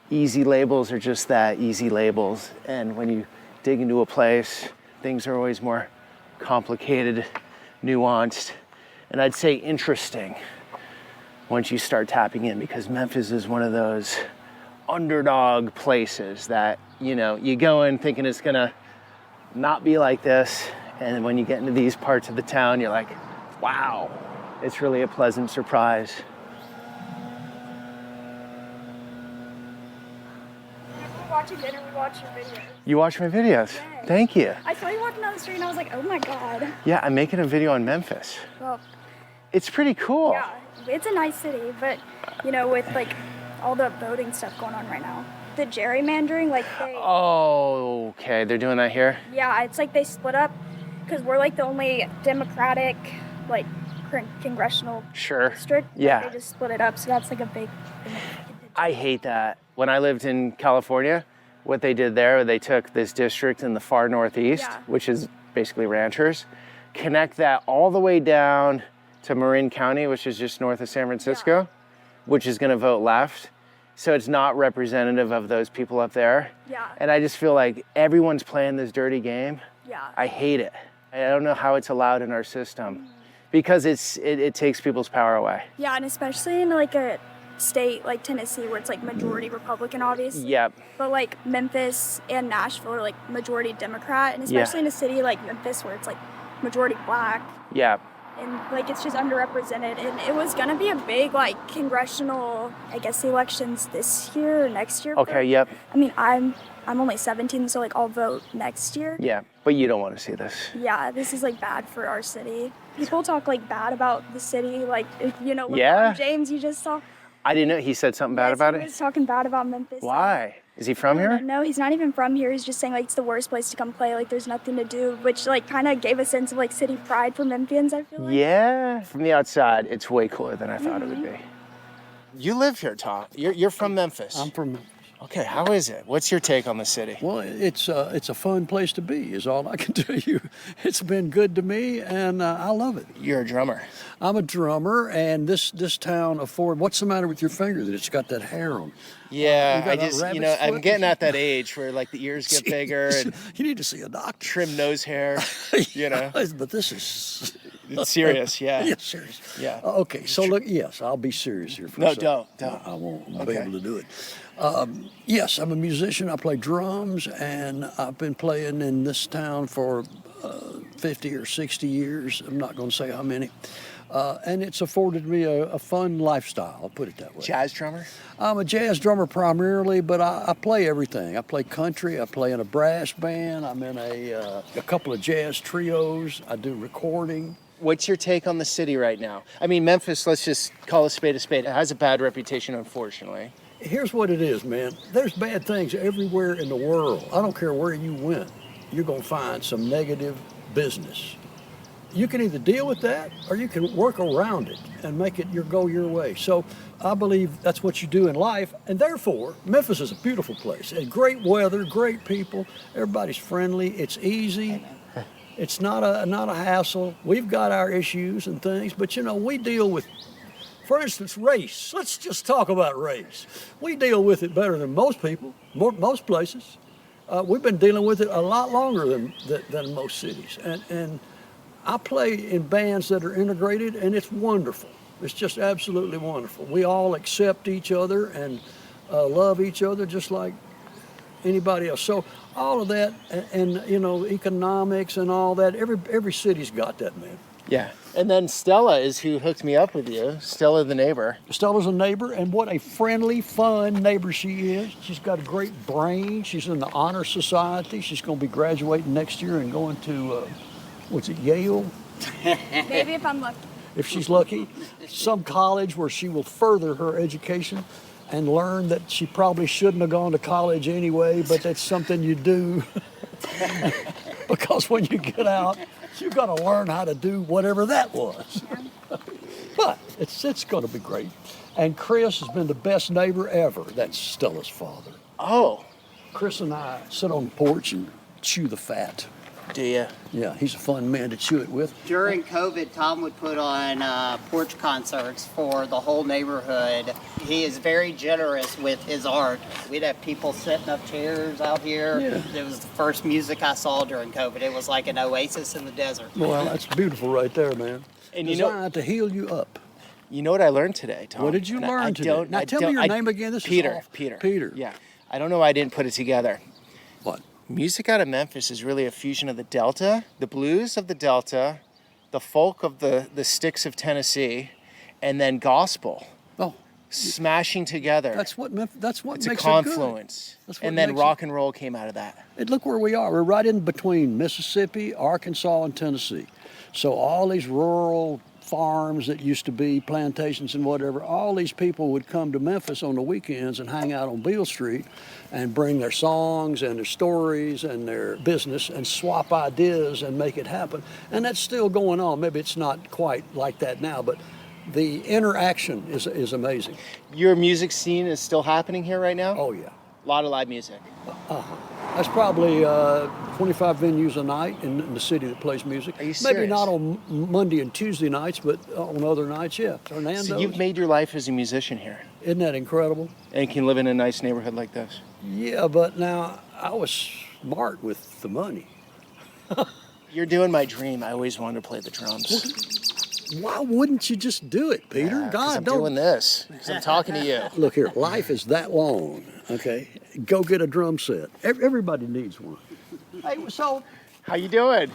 easy labels are just that, easy labels. And when you dig into a place, things are always more complicated, nuanced, and I'd say interesting once you start tapping in, because Memphis is one of those underdog places that, you go in thinking it's gonna not be like this, and then when you get into these parts of the town, you're like, wow, it's really a pleasant surprise. Watching dinner, we watch your videos. You watch my videos? Yeah. Thank you. I saw you walking down the street and I was like, oh my God. Yeah, I'm making a video on Memphis. Well, It's pretty cool. yeah, it's a nice city, but with like all the voting stuff going on right now, the gerrymandering, like they, Oh, okay, they're doing that here? yeah, it's like they split up because we're like the only Democratic, like congressional Sure. district. Yeah. They just split it up, so that's like a big thing. I hate that. When I lived in California, what they did there, they took this district in the far northeast, Yeah. which is basically ranchers, connect that all the way down to Marin County, which is just north of San Francisco, which is gonna vote left. So it's not representative of those people up there. Yeah. And I just feel like everyone's playing this dirty game. Yeah. I hate it. I don't know how it's allowed in our system because it takes people's power away. Yeah, and especially in like a state like Tennessee where it's like majority Republican, obviously. Yep. But like Memphis and Nashville are like majority Democrat, and especially in a city like Memphis where it's like majority Black. Yeah. And like it's just underrepresented, and it was gonna be a big like congressional, I guess, elections this year or next year. Okay. Yep. I mean, I'm only 17, so like I'll vote next year. Yeah, but you don't want to see this. Yeah, this is like bad for our city. People talk like bad about the city, like you know, Yeah. LeBron James you just saw. I didn't know he said something bad about He it. was talking bad about Memphis. Why? Is he from here? No, he's not even from here. He's just saying like it's the worst place to come play. Like there's nothing to do, which like kind of gave a sense of like city pride for Memphians, I feel like. Yeah. From the outside, it's way cooler than I thought it would be. You live here, Tom. You're from Memphis. I'm from Memphis. Okay, how is it? What's your take on the city? Well, it's a fun place to be, is all I can tell you. It's been good to me, and I love it. You're a drummer. I'm a drummer, and this town what's the matter with your finger that it's got that hair on? Yeah, You I got a just, rabbit's I'm foot? getting at that age where like the ears get bigger and You need to see a doctor. trim nose hair, you know. But this is... It's serious, yeah. Yeah, serious. Yeah. Okay, so look, yes, I'll be serious here for a No, second. don't. I won't be Okay. able to do it. Yes, I'm a musician. I play drums, and I've been playing in this town for 50 or 60 years. I'm not going to say how many. And it's afforded me a fun lifestyle, I'll put it that way. Jazz drummer? I'm a jazz drummer primarily, but I play everything. I play country, I play in a brass band, I'm in a couple of jazz trios, I do recording. What's your take on the city right now? I mean, Memphis, let's just call a spade a spade. It has a bad reputation, unfortunately. Here's what it is, man. There's bad things everywhere in the world. I don't care where you went. You're going to find some negative business. You can either deal with that or you can work around it and make it go your way. So I believe that's what you do in life. And therefore, Memphis is a beautiful place. And great weather, great people. Everybody's friendly. It's easy. It's not a hassle. We've got our issues and things, but you know, we deal with, for instance, race. Let's just talk about race. We deal with it better than most people, most places. We've been dealing with it a lot longer than most cities. And I play in bands that are integrated, and it's wonderful. It's just absolutely wonderful. We all accept each other and love each other just like anybody else. So all of that, and you know, economics and all that, every city's got that, man. Yeah. And then Stella is who hooked me up with you. Stella the neighbor. Stella's a neighbor, and what a friendly, fun neighbor she is. She's got a great brain. She's in the Honor Society. She's going to be graduating next year and going to, Yale? Maybe if I'm lucky. If she's lucky. Some college where she will further her education and learn that she probably shouldn't have gone to college anyway, but that's something you do. Because when you get out, you've got to learn how to do whatever that was. But it's going to be great. And Chris has been the best neighbor ever. That's Stella's father. Oh. Chris and I sit on the porch and chew the fat. Do you? Yeah, he's a fun man to chew it with. During COVID, Tom would put on porch concerts for the whole neighborhood. He is very generous with his art. We'd have people setting up chairs out here. Yeah. It was the first music I saw during COVID. It was like an oasis in the desert. Well, that's beautiful right there, man. And designed to heal you up. You know what I learned today, Tom? What did you learn today? Now tell me your name again. This Peter. is Peter. Peter. Yeah. I don't know why I didn't put it together. What? Music out of Memphis is really a fusion of the Delta, the blues of the Delta, the folk of the sticks of Tennessee, and then gospel. Oh. Smashing together. That's what makes a it good. confluence. That's what And then makes rock and roll came out of that. And look where we are. We're right in between Mississippi, Arkansas, and Tennessee. So all these rural farms that used to be plantations and whatever, all these people would come to Memphis on the weekends and hang out on Beale Street and bring their songs and their stories and their business and swap ideas and make it happen. And that's still going on. Maybe it's not quite like that now, but the interaction is amazing. Your music scene is still happening here right now? Oh, yeah. A lot of live music. Uh-huh. That's probably 25 venues a night in the city that plays music. Are you Maybe serious? not on Monday and Tuesday nights, but on other nights, yeah. Hernando's. So you've made your life as a musician here. Isn't that incredible? And you can live in a nice neighborhood like this. Yeah, but now I was smart with the money. You're doing my dream. I always wanted to play the drums. Why wouldn't you just do it, Peter? Yeah, 'cause God, I'm don't. doing this. 'Cause I'm talking to you. Look here, life is that long, okay? Go get a drum set. Everybody needs one. Hey, so How you doing?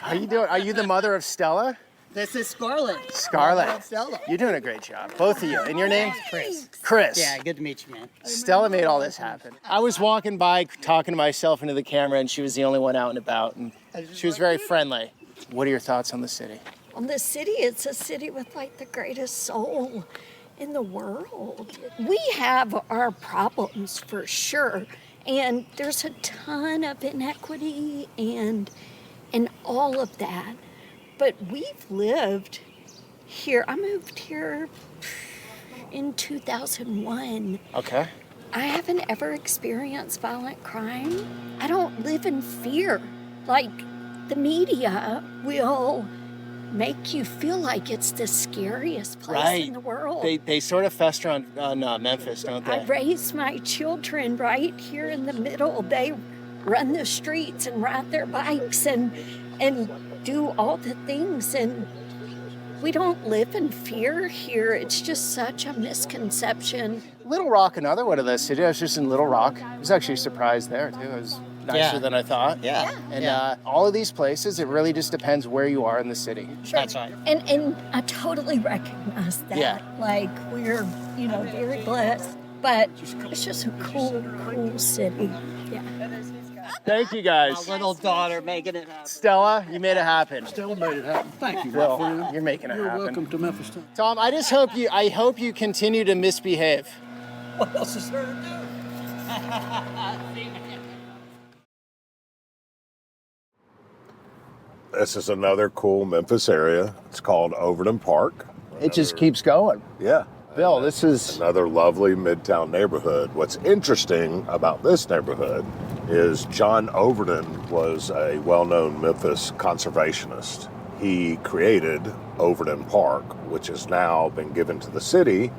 How you doing? Are you the mother of Stella? This is Scarlett. Scarlett. Stella. You're doing a great job, both of you. And your name? Chris. Chris. Yeah, good to meet you, man. Stella made all this happen. I was walking by talking to myself into the camera, and she was the only one out and about, and she was very friendly. What are your thoughts on the city? On the city, it's a city with like the greatest soul in the world. We have our problems for sure, and there's a ton of inequity and all of that. But we've lived here. I moved here in 2001. Okay. I haven't ever experienced violent crime. I don't live in fear. Like, the media will make you feel like it's the scariest place in the world. They sort of fester on Memphis, don't they? I raised my children right here in the middle. They run the streets and ride their bikes and do all the things, and we don't live in fear here. It's just such a misconception. Little Rock, another one of those cities. I was just in Little Rock. I was actually surprised there too. It was nicer than I thought. Yeah. And all of these places, it really just depends where you are in the city. That's right. And I totally recognize that. Yeah. Like, we're, very blessed. But it's just a cool city. Yeah. Thank you guys. My little daughter making it happen. Stella, you made it happen. Stella made it happen. Thank you, Bill, my friend. you're making it You're happen. welcome to Memphis. Tom, I hope you continue to misbehave. What else is there to do? This is another cool Memphis area. It's called Overton Park. It just keeps going. Yeah. Bill, this is another lovely midtown neighborhood. What's interesting about this neighborhood is John Overton was a well-known Memphis conservationist. He created Overton Park, which has now been given to the city,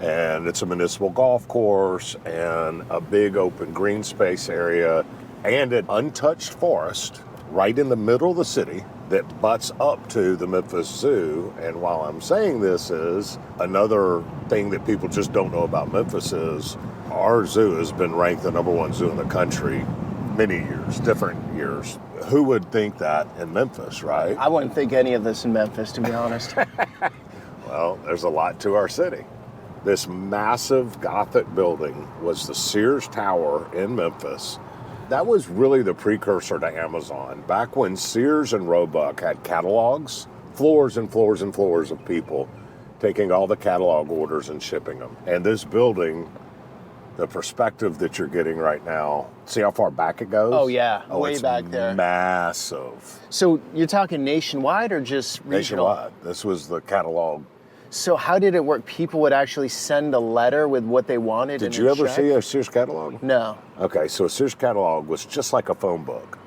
and it's a municipal golf course and a big open green space area and an untouched forest right in the middle of the city that butts up to the Memphis Zoo. And while I'm saying this, is another thing that people just don't know about Memphis is our zoo has been ranked the #1 zoo in the country many years, different years. Who would think that in Memphis, right? I wouldn't think any of this in Memphis, to be honest. Well, there's a lot to our city. This massive Gothic building was the Sears Tower in Memphis. That was really the precursor to Amazon. Back when Sears and Roebuck had catalogs, floors and floors and floors of people taking all the catalog orders and shipping them. And this building, the perspective that you're getting right now, see how far back it goes? Oh, yeah. Oh, Way it's back there. Massive. So you're talking nationwide or just regional? Nationwide. This was the catalog. So how did it work? People would actually send a letter with what they wanted. Did you ever see a Sears catalog? No. Okay, so a Sears catalog was just like a phone book,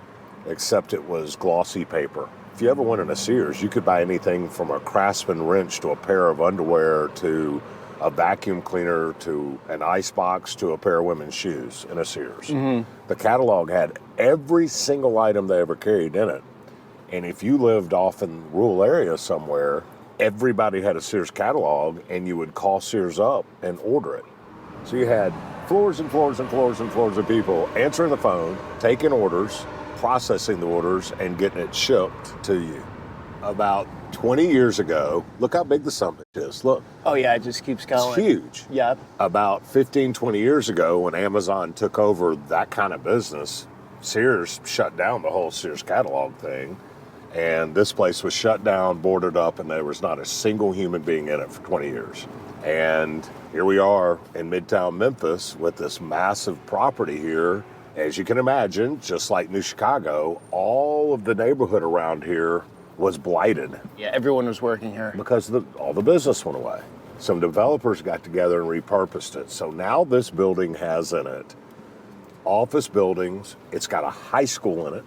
except it was glossy paper. If you ever went in a Sears, you could buy anything from a Craftsman wrench to a pair of underwear to a vacuum cleaner to an ice box to a pair of women's shoes in a Sears. Mm-hmm. The catalog had every single item they ever carried in it. And if you lived off in rural area somewhere, everybody had a Sears catalog, and you would call Sears up and order it. So you had floors and floors and floors and floors of people answering the phone, taking orders, processing the orders, and getting it shipped to you. About 20 years ago, look how big the summit is. Look. Oh, yeah, it just keeps going. It's huge. Yep. About 15, 20 years ago, when Amazon took over that kind of business, Sears shut down the whole Sears catalog thing. And this place was shut down, boarded up, and there was not a single human being in it for 20 years. And here we are in Midtown Memphis with this massive property here. As you can imagine, just like New Chicago, all of the neighborhood around here was blighted. Yeah, everyone was working here. Because all the business went away. Some developers got together and repurposed it. So now this building has in it office buildings. It's got a high school in it.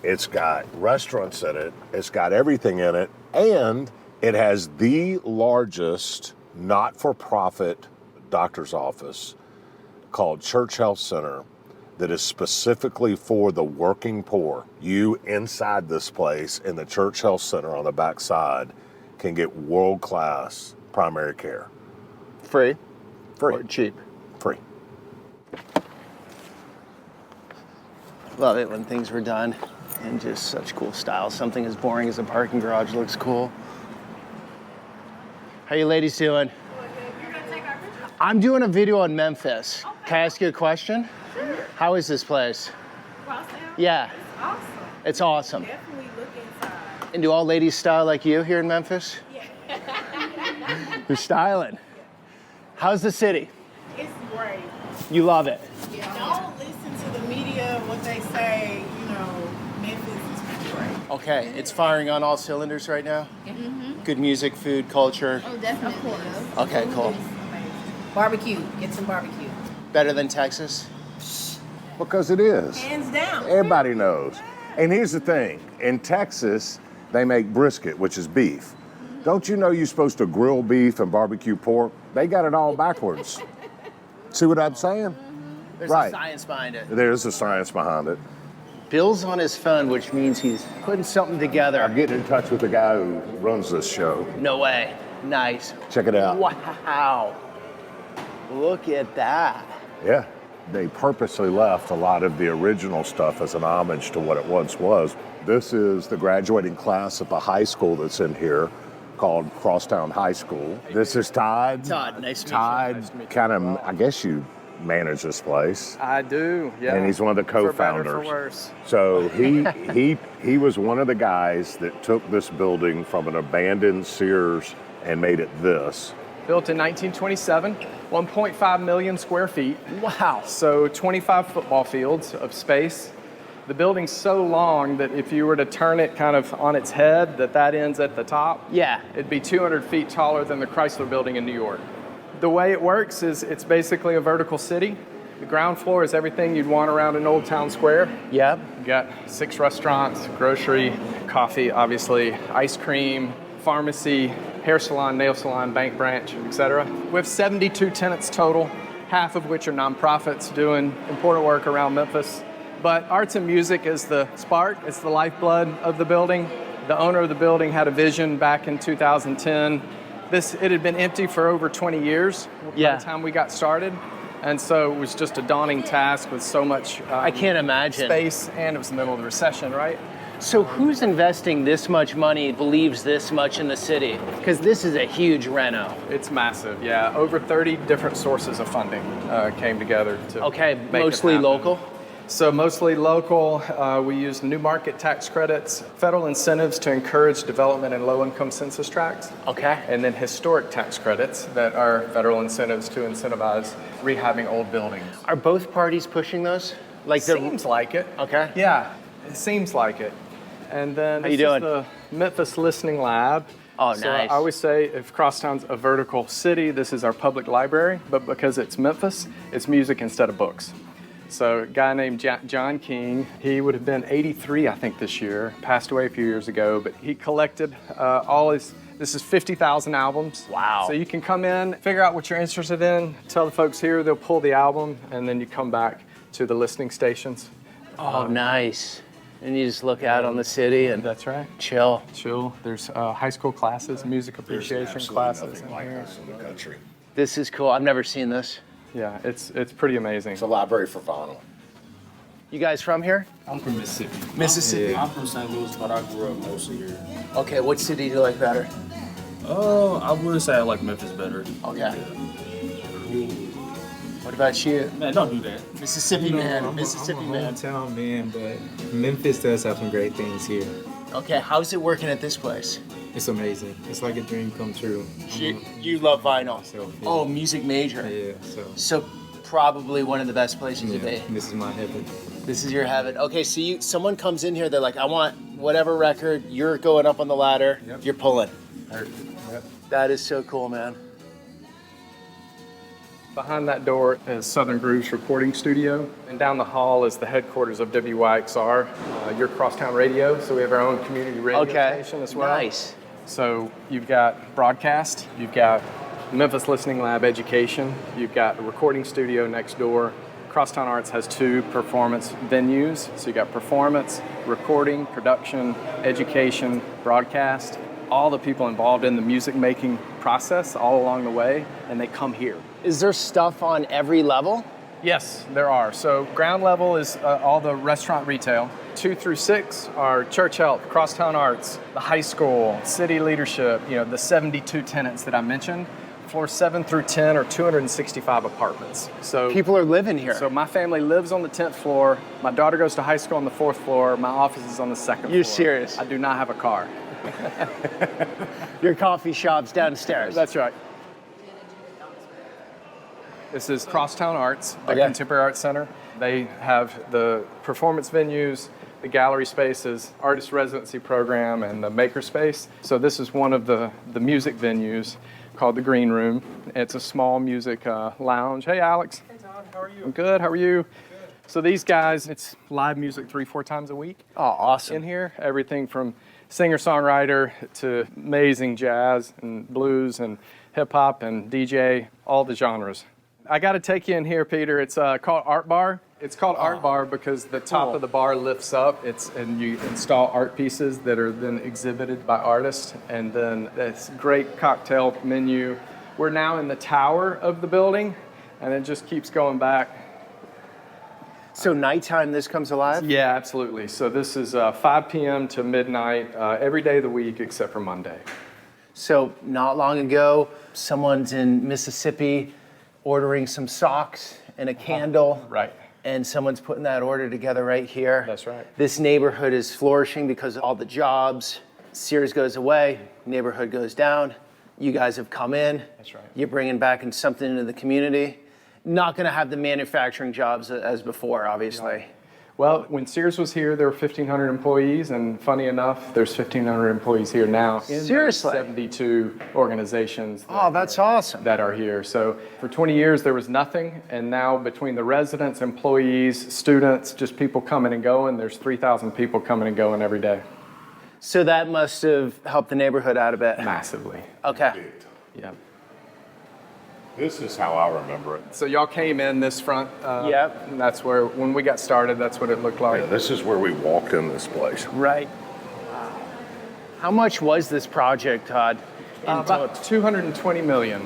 It's got restaurants in it. It's got everything in it. And it has the largest not-for-profit doctor's office called Church Health Center that is specifically for the working poor. You inside this place in the Church Health Center on the back side can get world-class primary care. Free? Free. Or cheap? Free. Love it when things were done in just such cool style. Something as boring as a parking garage looks cool. How you ladies doing? I'm doing a video on Memphis. Okay. Can I ask you a question? Sure. How is this place? Yeah. It's awesome. It's awesome. Definitely look inside. And do all ladies style like you here in Memphis? Yeah. You're styling. How's the city? It's great. You love it? Yeah. Don't listen to the media, what they say, Memphis is great. Okay, it's firing on all cylinders right now? Mm-hmm. Good music, food, culture? Oh, definitely. Okay, cool. Barbecue. Get some barbecue. Better than Texas? Because it is. Hands down. Everybody knows. And here's the thing. In Texas, they make brisket, which is beef. Don't you know you're supposed to grill beef and barbecue pork? They got it all backwards. See what I'm saying? There's Right. a science behind it. There's a science behind it. Bill's on his phone, which means he's putting something together. I'm getting in touch with the guy who runs this show. No way. Nice. Check it out. Wow. Look at that. Yeah. They purposely left a lot of the original stuff as an homage to what it once was. This is the graduating class of the high school that's in here called Crosstown High School. This is Todd. Todd, nice to meet you. Todd, Nice to meet you. kind of, I guess you manage this place. I do, yeah. And he's one of the co-founders. For better, for worse. So he was one of the guys that took this building from an abandoned Sears and made it this. Built in 1927, 1.5 million square feet. Wow. So 25 football fields of space. The building's so long that if you were to turn it kind of on its head, that ends at the top. Yeah. It'd be 200 feet taller than the Chrysler Building in New York. The way it works is it's basically a vertical city. The ground floor is everything you'd want around an old town square. Yep. You got 6 restaurants, grocery, coffee, obviously, ice cream, pharmacy, hair salon, nail salon, bank branch, etc. We have 72 tenants total, half of which are nonprofits doing important work around Memphis. But arts and music is the spark, it's the lifeblood of the building. The owner of the building had a vision back in 2010. It had been empty for over 20 years by the time we got started. And so it was just a daunting task with so much I can't imagine. Space, and it was in the middle of the recession, right? So who's investing this much money, believes this much in the city? Because this is a huge reno. It's massive, yeah. Over 30 different sources of funding came together to make mostly it happen. local? So mostly local. We use new market tax credits, federal incentives to encourage development in low-income census tracts. Okay. And then historic tax credits that are federal incentives to incentivize rehabbing old buildings. Are both parties pushing those? Seems like it. Okay. Yeah, it seems like it. And then How you this doing? is the Memphis Listening Lab. Oh, So nice. I always say if Crosstown's a vertical city, this is our public library, but because it's Memphis, it's music instead of books. So a guy named John King, he would have been 83, I think, this year, passed away a few years ago, but he collected this is 50,000 albums. Wow. So you can come in, figure out what you're interested in, tell the folks here, they'll pull the album, and then you come back to the listening stations. Oh, nice. And you just look out on the city and that's right. Chill. There's high school classes, music appreciation classes. Nothing like this in the country. This is cool. I've never seen this. Yeah, it's pretty amazing. It's a library for vinyl. You guys from here? I'm from Mississippi. Mississippi? Yeah, I'm from St. Louis, but I grew up mostly here. Okay, what city do you like better? I would say I like Memphis better. Okay. What about you? Man, don't do that. Mississippi man, Mississippi man. Hometown man, but Memphis does have some great things here. Okay, how's it working at this place? It's amazing. It's like a dream come true. You love vinyl. Yeah. Oh, music major. Yeah, So probably one of the best places to be. This is my heaven. This is your heaven. Okay, so someone comes in here, they're like, I want whatever record, you're going up on the ladder, you're pulling. Yep. That is so cool, man. Behind that door is Southern Groove's recording studio, and down the hall is the headquarters of WYXR, your crosstown radio. So we have our own community radio station as well. Nice. So you've got broadcast, you've got Memphis Listening Lab education, you've got a recording studio next door. Crosstown Arts has 2 performance venues. So you got performance, recording, production, education, broadcast, all the people involved in the music making process all along the way, and they come here. Is there stuff on every level? Yes, there are. So ground level is all the restaurant retail. 2 through 6 are church health, crosstown arts, the high school, city leadership, the 72 tenants that I mentioned. Floors 7 through 10 are 265 apartments. So people are living here. So my family lives on the 10th floor. My daughter goes to high school on the 4th floor. My office is on the 2nd floor. You're serious? I do not have a car. Your coffee shop's downstairs. That's right. This is Crosstown Arts, the Contemporary Arts Center. They have the performance venues, the gallery spaces, artist residency program, and the maker space. So this is one of the music venues called the Green Room. It's a small music lounge. Hey, Alex. Hey, Todd. How are you? I'm good. How are you? So these guys, it's live music 3-4 times a week. Oh, awesome. In here, everything from singer-songwriter to amazing jazz and blues and hip-hop and DJ, all the genres. I got to take you in here, Peter. It's called Art Bar. It's called Art Bar because the top of the bar lifts up. And you install art pieces that are then exhibited by artists. And then this great cocktail menu. We're now in the tower of the building, and it just keeps going back. So nighttime, this comes alive? Yeah, absolutely. So this is 5 p.m. to midnight every day of the week except for Monday. So not long ago, someone's in Mississippi ordering some socks and a candle. Right. And someone's putting that order together right here. That's right. This neighborhood is flourishing because of all the jobs. Sears goes away, neighborhood goes down. You guys have come in. That's right. You're bringing back something into the community. Not going to have the manufacturing jobs as before, obviously. No. Well, when Sears was here, there were 1,500 employees, and funny enough, there's 1,500 employees here now. Seriously? 72 organizations. That's awesome. That are here. So for 20 years, there was nothing, and now between the residents, employees, students, just people coming and going, there's 3,000 people coming and going every day. So that must have helped the neighborhood out a bit. Massively. Okay. Yeah. This is how I remember it. So y'all came in this front. Yep. And that's where, when we got started, that's what it looked like. Yeah, this is where we walked in this place. Right. How much was this project, Todd? About $220 million.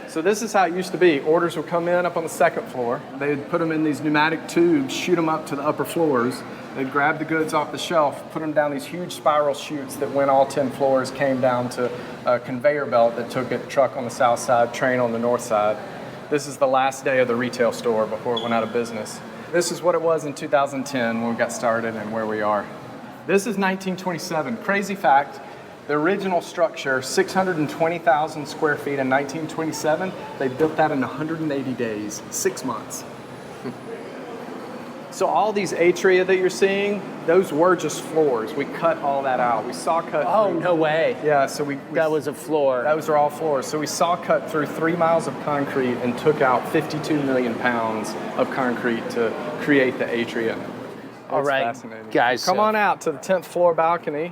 So this is how it used to be. Orders would come in up on the 2nd floor. They'd put them in these pneumatic tubes, shoot them up to the upper floors. They'd grab the goods off the shelf, put them down these huge spiral chutes that went all 10 floors, came down to a conveyor belt that took it, truck on the south side, train on the north side. This is the last day of the retail store before it went out of business. This is what it was in 2010 when we got started and where we are. This is 1927. Crazy fact, the original structure, 620,000 square feet in 1927, they built that in 180 days, 6 months. So all these atria that you're seeing, those were just floors. We cut all that out. We saw cut. Oh, no way. Yeah, so we that was a floor. Those are all floors. So we saw cut through 3 miles of concrete and took out 52 million pounds of concrete to create the atria. All right, fascinating. guys. Come on out to the 10th floor balcony.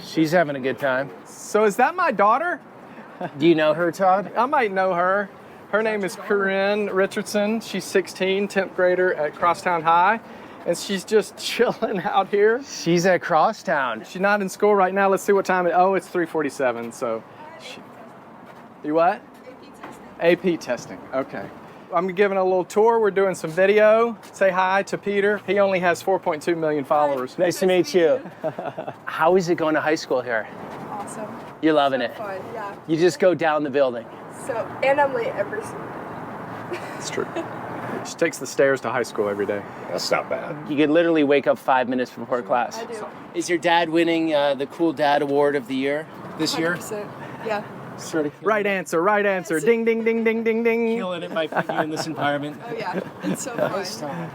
She's having a good time. So is that my daughter? Do you know her, Todd? I might know her. Her name is Corinne Richardson. She's 16, 10th grader at Crosstown High, and she's just chilling out here. She's at Crosstown. She's not in school right now. Let's see what time it is. Oh, it's 3:47, so. You what? AP testing, okay. I'm giving a little tour. We're doing some video. Say hi to Peter. He only has 4.2 million followers. Nice to meet you. How is it going to high school here? Awesome. You're loving it. Fun, yeah. You just go down the building. So, and I'm late every It's true. She takes the stairs to high school every day. That's not bad. You could literally wake up 5 minutes before class. I do. Is your dad winning the Cool Dad Award of the year this year? 100%. Yeah. Sort of. Right answer, right answer. Ding, ding, ding, ding, ding, ding. Killing it by putting you in this environment. Oh yeah, it's so fun.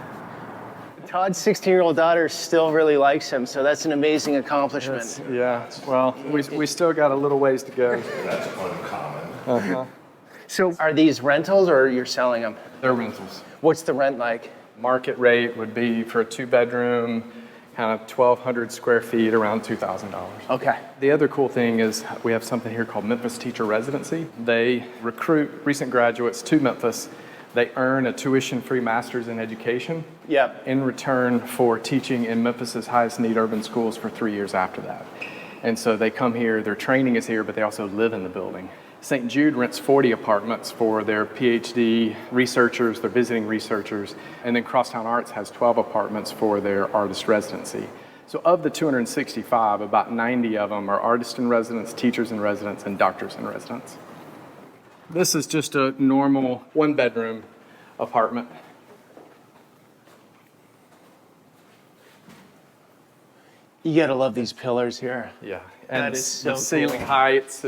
Todd's 16-year-old daughter still really likes him, so that's an amazing accomplishment. Yeah, well, we still got a little ways to go. That's uncommon. Uh-huh. So are these rentals or you're selling them? They're rentals. What's the rent like? Market rate would be for a 2-bedroom, kind of 1,200 square feet, around $2,000. Okay. The other cool thing is we have something here called Memphis Teacher Residency. They recruit recent graduates to Memphis. They earn a tuition-free master's in education in return for teaching in Memphis's highest need urban schools for 3 years after that. And so they come here, their training is here, but they also live in the building. St. Jude rents 40 apartments for their PhD researchers, their visiting researchers, and then Crosstown Arts has 12 apartments for their artist residency. So of the 265, about 90 of them are artists in residence, teachers in residence, and doctors in residence. This is just a normal 1-bedroom apartment. You gotta love these pillars here. Yeah, and that is so the ceiling cool. heights,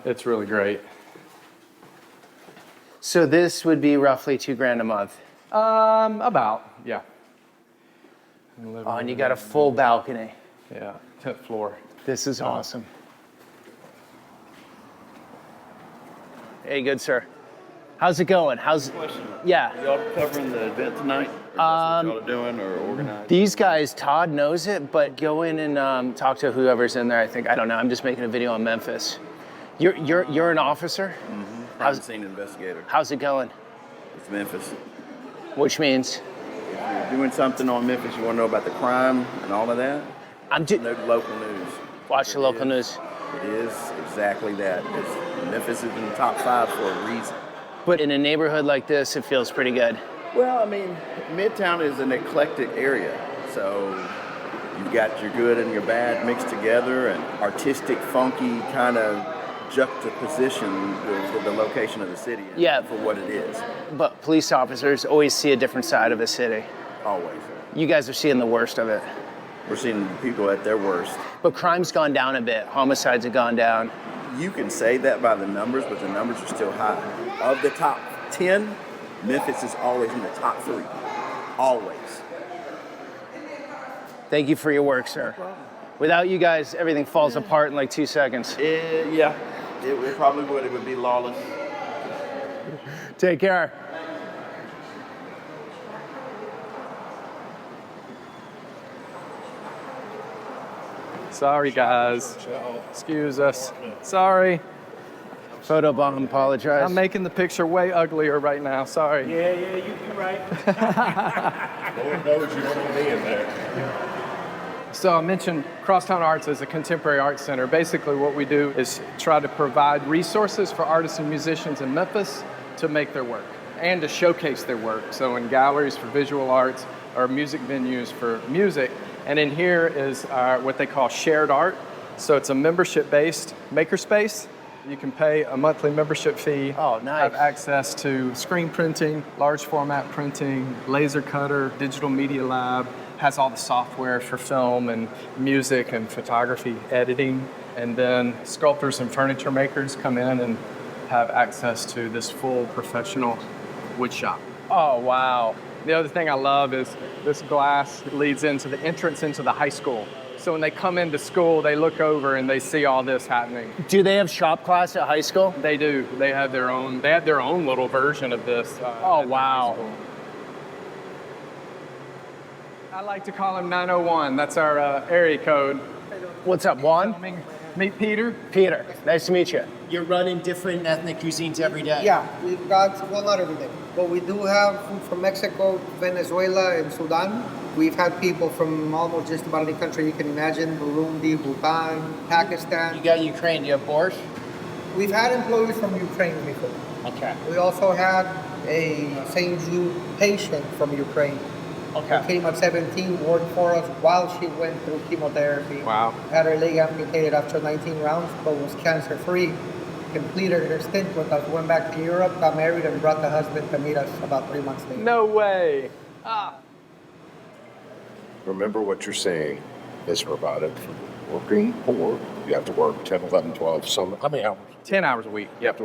it's really great. So this would be roughly $2,000 a month. About, yeah. Oh, and you got a full balcony. Yeah, 10th floor. This is awesome. Hey, good sir. How's it going? Yeah. Y'all covering the event tonight? Or that's what y'all are doing or organizing? These guys, Todd knows it, but go in and talk to whoever's in there. I don't know. I'm just making a video on Memphis. You're an officer? Mm-hmm. Crime scene investigator. How's it going? It's Memphis. Which means? If you're doing something on Memphis, you want to know about the crime and all of that? Know the local news. Watch the local news. It is exactly that. Memphis is in the top 5 for a reason. But in a neighborhood like this, it feels pretty good. Well, I mean, Midtown is an eclectic area. So you've got your good and your bad mixed together, and artistic, funky kind of juxtaposition with the location of the city for what it is. But police officers always see a different side of a city. Always. You guys are seeing the worst of it. We're seeing people at their worst. But crime's gone down a bit. Homicides have gone down. You can say that by the numbers, but the numbers are still high. Of the top 10, Memphis is always in the top 3. Always. Thank you for your work, sir. Without you guys, everything falls apart in like 2 seconds. Yeah, it probably would. It would be lawless. Take care. Sorry, guys. Excuse us. Sorry. Photobomb, apologize. I'm making the picture way uglier right now. Sorry. Yeah, you're right. Lord knows you don't want me in there. So I mentioned Crosstown Arts as a contemporary arts center. Basically what we do is try to provide resources for artists and musicians in Memphis to make their work and to showcase their work. So in galleries for visual arts or music venues for music. And in here is what they call shared art. So it's a membership-based makerspace. You can pay a monthly membership fee. Oh, nice. Have access to screen printing, large format printing, laser cutter, digital media lab, has all the software for film and music and photography editing. And then sculptors and furniture makers come in and have access to this full professional wood shop. Oh, wow. The other thing I love is this glass leads into the entrance into the high school. So when they come into school, they look over and they see all this happening. Do they have shop class at high school? They do. They have their own little version of this. Oh, wow. I like to call him 901. That's our area code. What's up, Juan? Meet Peter. Peter, nice to meet you. You're running different ethnic cuisines every day. Yeah, we've got, well, not every day, but we do have food from Mexico, Venezuela, and Sudan. We've had people from almost just about any country you can imagine: Burundi, Bhutan, Pakistan. You got Ukraine. Do you have borscht? We've had employees from Ukraine before. Okay. We also had a St. Jude patient from Ukraine. Okay. Who came at 17, worked for us while she went through chemotherapy. Wow. Had her leg amputated after 19 rounds, but was cancer-free. Completed her stint with us, went back to Europe, got married, and brought the husband to meet us about 3 months later. No way. Remember what you're saying is provided for working poor. You have to work 10, 11, 12, how many hours? 10 hours a week. Yep.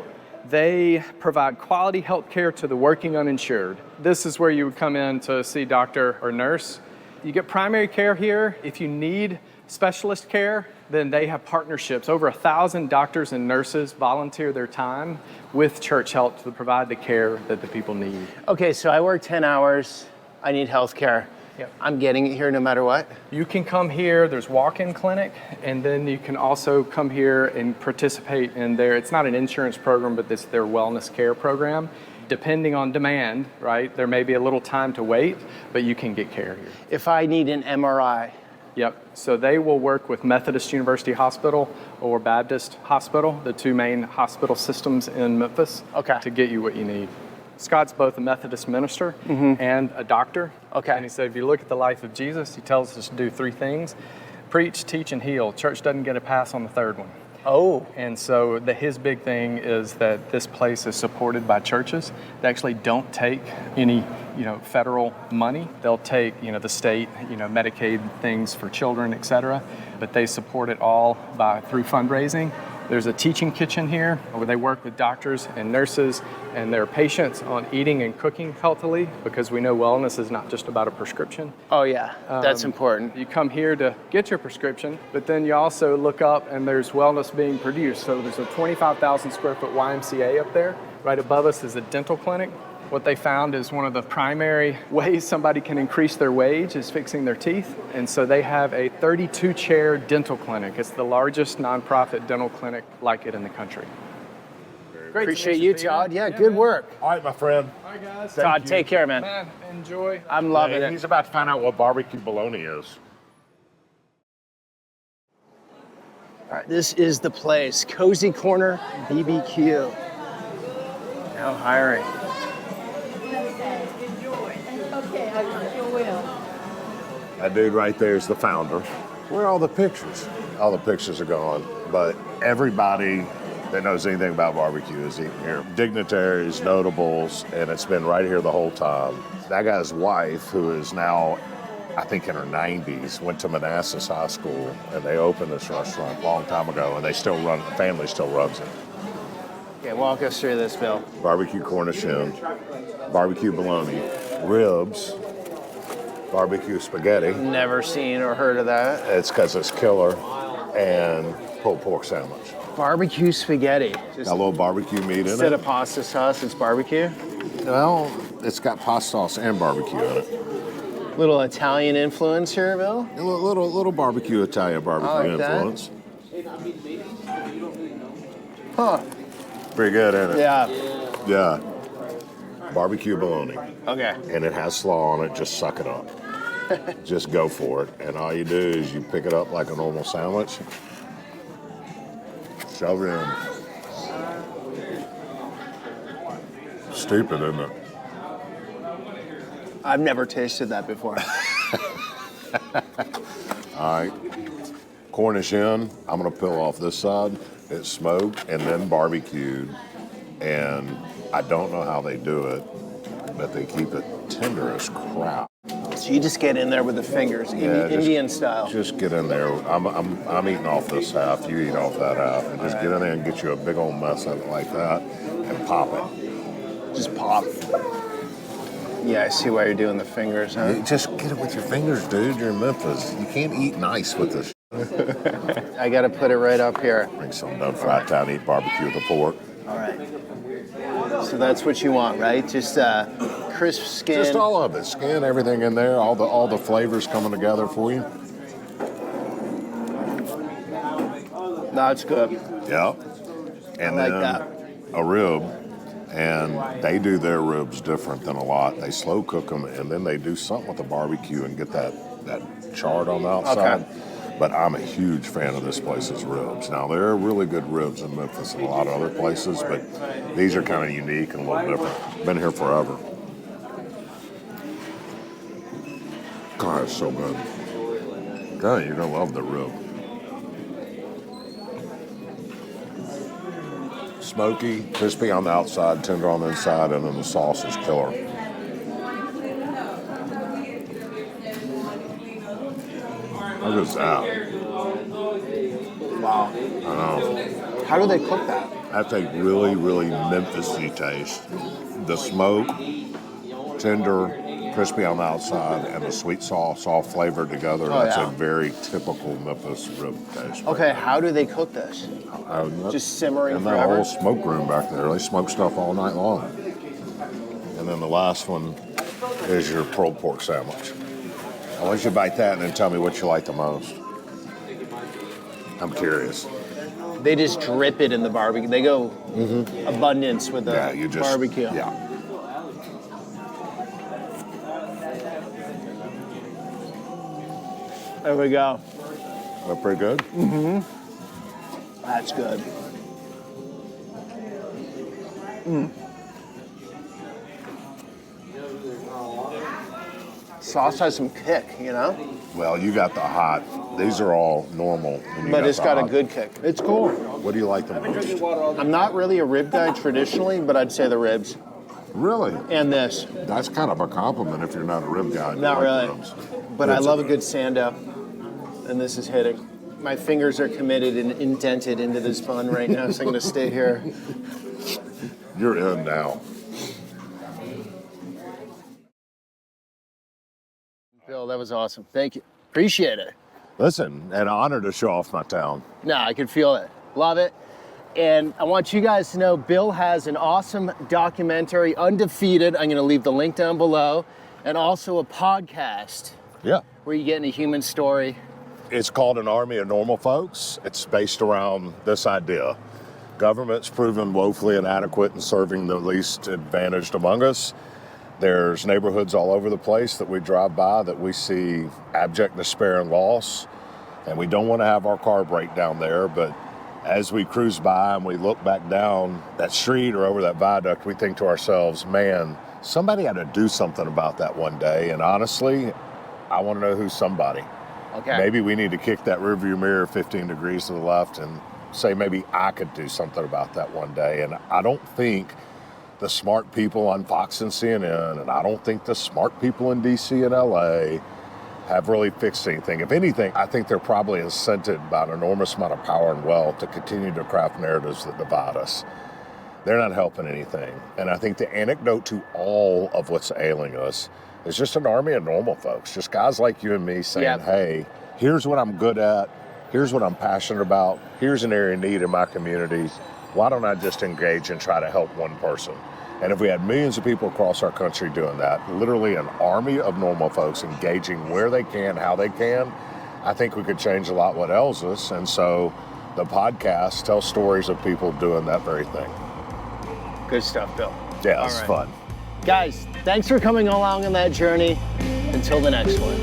They provide quality health care to the working uninsured. This is where you would come in to see doctor or nurse. You get primary care here. If you need specialist care, then they have partnerships. Over 1,000 doctors and nurses volunteer their time with Church Health to provide the care that the people need. Okay, so I work 10 hours. I need health care. Yep. I'm getting it here no matter what? You can come here, there's walk-in clinic, and then you can also come here and participate in it's not an insurance program, but it's their wellness care program. Depending on demand, right, there may be a little time to wait, but you can get care here. If I need an MRI. Yep, so they will work with Methodist University Hospital or Baptist Hospital, the two main hospital systems in Memphis, to get you what you need. Scott's both a Methodist minister and a doctor. Okay. And he said, if you look at the life of Jesus, he tells us to do three things: preach, teach, and heal. Church doesn't get a pass on the third one. Oh. And so his big thing is that this place is supported by churches. They actually don't take any, federal money. They'll take, the state, Medicaid things for children, et cetera. But they support it all through fundraising. There's a teaching kitchen here where they work with doctors and nurses and their patients on eating and cooking healthily, because we know wellness is not just about a prescription. Oh yeah, that's important. You come here to get your prescription, but then you also look up and there's wellness being produced. So there's a 25,000 square foot YMCA up there. Right above us is a dental clinic. What they found is one of the primary ways somebody can increase their wage is fixing their teeth. And so they have a 32-chair dental clinic. It's the largest nonprofit dental clinic like it in the country. Great. Appreciate you, Todd. Yeah, good work. All right, my friend. All right, guys. Todd, take care, man. Enjoy. I'm loving it. He's about to find out what barbecue bologna is. All right, this is the place. Cozy Corner BBQ. Now hiring. Okay, I sure will. That dude right there is the founder. Where are all the pictures? All the pictures are gone, but everybody that knows anything about barbecue is eating here. Dignitaries, notables, and it's been right here the whole time. That guy's wife, who is now, I think in her 90s, went to Manassas High School, and they opened this restaurant a long time ago, and they still run, the family still runs it. Okay, walk us through this, Bill. Barbecue Cornish hen, barbecue bologna, ribs, barbecue spaghetti. Never seen or heard of that. It's because it's killer, and pulled pork sandwich. Barbecue spaghetti. Got a little barbecue meat in it. Instead of pasta sauce, it's barbecue? Well, it's got pasta sauce and barbecue in it. Little Italian influence here, Bill? A little barbecue, Italian barbecue influence. Huh. Pretty good, isn't it? Yeah. Yeah. Barbecue bologna. Okay. And it has slaw on it, just suck it up. Just go for it. And all you do is you pick it up like a normal sandwich, shove it in. Stupid, isn't it? I've never tasted that before. All right. Cornish hen, I'm gonna peel off this side. It's smoked and then barbecued. And I don't know how they do it, but they keep it tender as crap. So you just get in there with the fingers, Indian style. Just get in there. I'm eating off this half. You eat off that half, and just get in there and get you a big old mess of it like that, and pop it. Just pop. Yeah, I see why you're doing the fingers, huh? Just get it with your fingers, dude. You're in Memphis. You can't eat nice with this. I got to put it right up here. Bring some done fried town, eat barbecue with the pork. All right. So that's what you want, right? Just crisp skin. Just all of it. Skin, everything in there. All the flavors coming together for you. That's good. Yep. And I like then that. a rib. And they do their ribs different than a lot. They slow cook them, and then they do something with the barbecue and get that chard on the outside. Okay. But I'm a huge fan of this place's ribs. Now, there are really good ribs in Memphis and a lot of other places, but these are kind of unique and a little different. Been here forever. God, it's so good. God, you're going to love the rib. Smoky, crispy on the outside, tender on the inside, and then the sauce is killer. Look at that. Wow. I know. How do they cook that? That's a really, really Memphis-y taste. The smoke, tender, crispy on the outside and the sweet sauce all flavored together. That's yeah. a very typical Memphis rib taste. Okay, how do they cook this? Just simmering in that forever? whole smoke room back there. They smoke stuff all night long. And then the last one is your pulled pork sandwich. I want you to bite that and then tell me what you like the most. I'm curious. They just drip it in the barbecue. They go abundance with the barbecue. Yeah. There we go. That pretty good? Mm-hmm. That's good. Mm. Sauce has some kick, you know? Well, you got the hot. These are all normal. But it's got a good kick. It's cool. What do you like the most? I'm not really a rib guy traditionally, but I'd say the ribs. Really? And this. That's kind of a compliment if you're not a rib guy. Not like really. Ribs. But I love a good stand-up. And this is hitting. My fingers are committed and indented into this bun right now, so I'm going to stay here. You're in now. Bill, that was awesome. Thank you. Appreciate it. Listen, an honor to show off my town. No, I can feel it. Love it. And I want you guys to know Bill has an awesome documentary, Undefeated. I'm going to leave the link down below. And also a podcast. Yeah. Where you get in a human story. It's called An Army of Normal Folks. It's based around this idea. Government's proven woefully inadequate in serving the least advantaged among us. There's neighborhoods all over the place that we drive by that we see abject despair and loss. And we don't want to have our car break down there, but as we cruise by and we look back down that street or over that viaduct, we think to ourselves, man, somebody had to do something about that one day. And honestly, I want to know who's somebody. Okay. Maybe we need to kick that rearview mirror 15 degrees to the left and say maybe I could do something about that one day. And I don't think the smart people on Fox and CNN, and I don't think the smart people in DC and LA have really fixed anything. If anything, I think they're probably incented by an enormous amount of power and wealth to continue to craft narratives that divide us. They're not helping anything. And I think the antidote to all of what's ailing us is just an army of normal folks, just guys like you and me saying, hey, here's what I'm good at, here's what I'm passionate about, here's an area of need in my community. Why don't I just engage and try to help one person? And if we had millions of people across our country doing that, literally an army of normal folks engaging where they can, how they can, I think we could change a lot what ails us. And so the podcast tells stories of people doing that very thing. Good stuff, Bill. Yeah, it's fun. Guys, thanks for coming along on that journey. Until the next one.